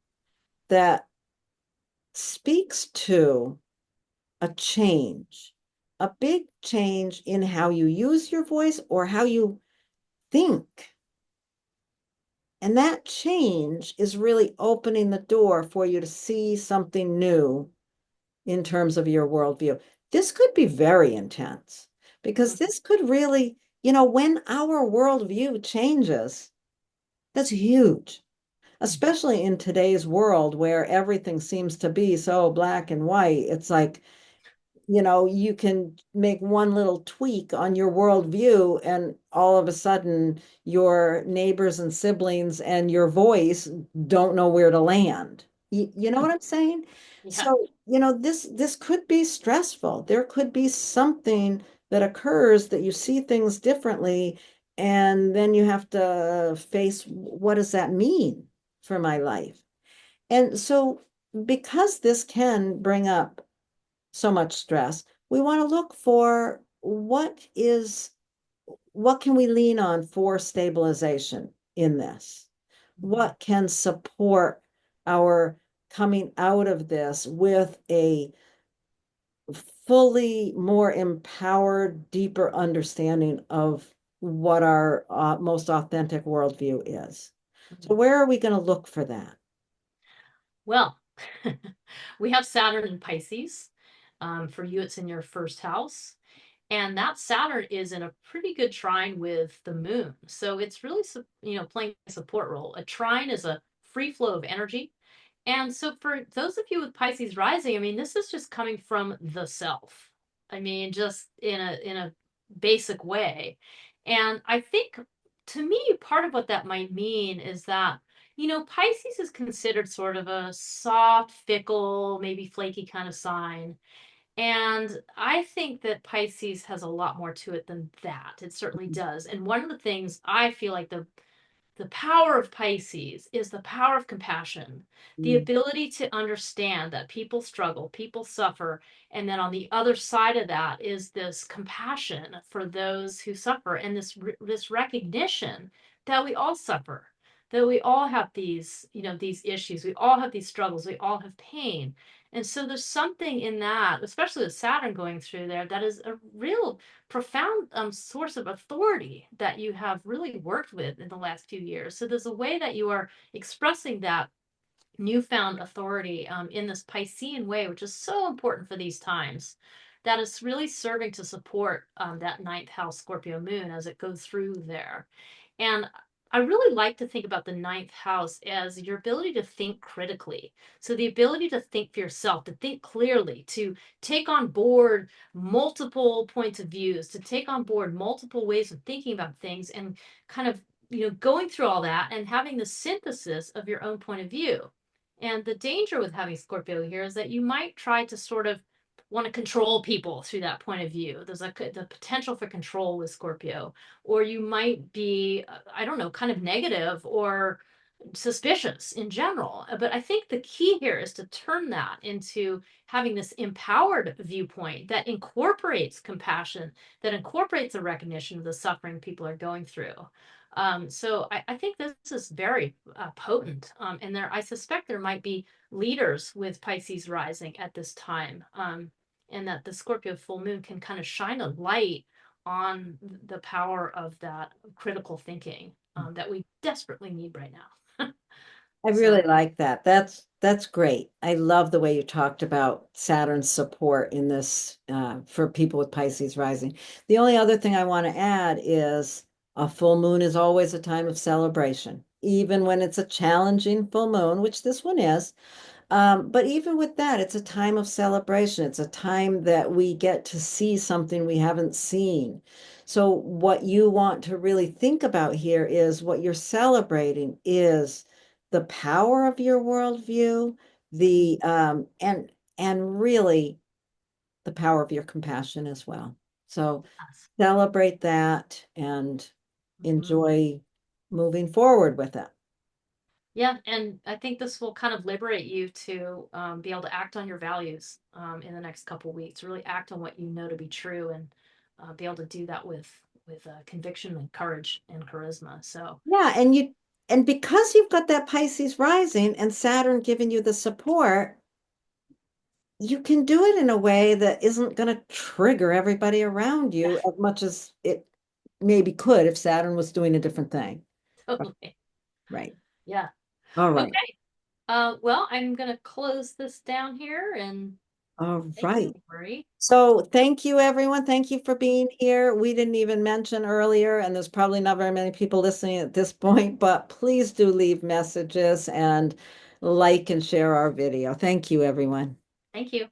that speaks to a change, a big change in how you use your voice or how you think. And that change is really opening the door for you to see something new in terms of your worldview. This could be very intense because this could really, when our worldview changes, that's huge, especially in today's world where everything seems to be so black and white. It's like, you can make one little tweak on your worldview, and all of a sudden, your neighbors and siblings and your voice don't know where to land. You know what I'm saying? Yeah. So, this could be stressful. There could be something that occurs that you see things differently, and then you have to face what does that mean for my life? And so, because this can bring up so much stress, we want to look for what what can we lean on for stabilization in this? Mhm. What can support our coming out of this with a fully more empowered, deeper understanding of what our most authentic worldview is? So, Mhm. where are we going to look for that? Well, we have Saturn in Pisces. For you, it's in your first house. And that Saturn is in a pretty good trine with the moon. So it's really, playing a support role. A trine is a free flow of energy. And so for those of you with Pisces rising, I mean, this is just coming from the self. I mean, just in a basic way. And I think to me, part of what that might mean is that, Pisces is considered sort of a soft, fickle, maybe flaky kind of sign. And I think that Pisces has a lot more to it than that. It certainly does. And one of the things I feel like the power of Pisces is the power of compassion, the Mm, ability to understand that people struggle, people suffer, and then on the other side of that is this compassion for those who suffer and this recognition that we all suffer, that we all have these issues, we all have these struggles, we all have pain. And so there's something in that, especially with Saturn going through there, that is a real profound source of authority that you have really worked with in the last few years. So there's a way that you are expressing that newfound authority in this Piscean way, which is so important for these times. That is really serving to support that ninth house Scorpio moon as it goes through there. And I really like to think about the ninth house as your ability to think critically. So, the ability to think for yourself, to think clearly, to take on board multiple points of views, to take on board multiple ways of thinking about things, and kind of, going through all that and having the synthesis of your own point of view. And the danger with having Scorpio here is that you might try to sort of want to control people through that point of view. There's like the potential for control with Scorpio, or you might be, I don't know, kind of negative or suspicious in general. But I think the key here is to turn that into having this empowered viewpoint that incorporates compassion, that incorporates a recognition of the suffering people are going through. So I think this is very potent. And I suspect there might be leaders with Pisces rising at this time. And that the Scorpio full moon can kind of shine a light on the power of that critical thinking that we desperately need right now. I So, really like that. That's great. I love the way you talked about Saturn's support in this for people with Pisces rising. The only other thing I want to add is a full moon is always a time of celebration, even when it's a challenging full moon, which this one is. But even with that, it's a time of celebration. It's a time that we get to see something we haven't seen. So, what you want to really think about here is what you're celebrating is the power of your worldview, the and really the power of your compassion as well. So, yes. celebrate that and Mhm. enjoy moving forward with it. Yeah, and I think this will kind of liberate you to be able to act on your values in the next couple weeks. Really act on what you know to be true, and be able to do that with conviction and courage and charisma. So, Yeah, and because you've got that Pisces rising and Saturn giving you the support, you can do it in a way that isn't going to trigger everybody around yeah, you as much as it maybe could if Saturn was doing a different thing. totally. Right. Yeah. All right. Okay. Well, I'm gonna close this down here, and All thank you, right. Lori. So thank you, everyone. Thank you for being here. We didn't even mention earlier, and there's probably not very many people listening at this point, but please do leave messages and like and share our video. Thank you, everyone. Thank you.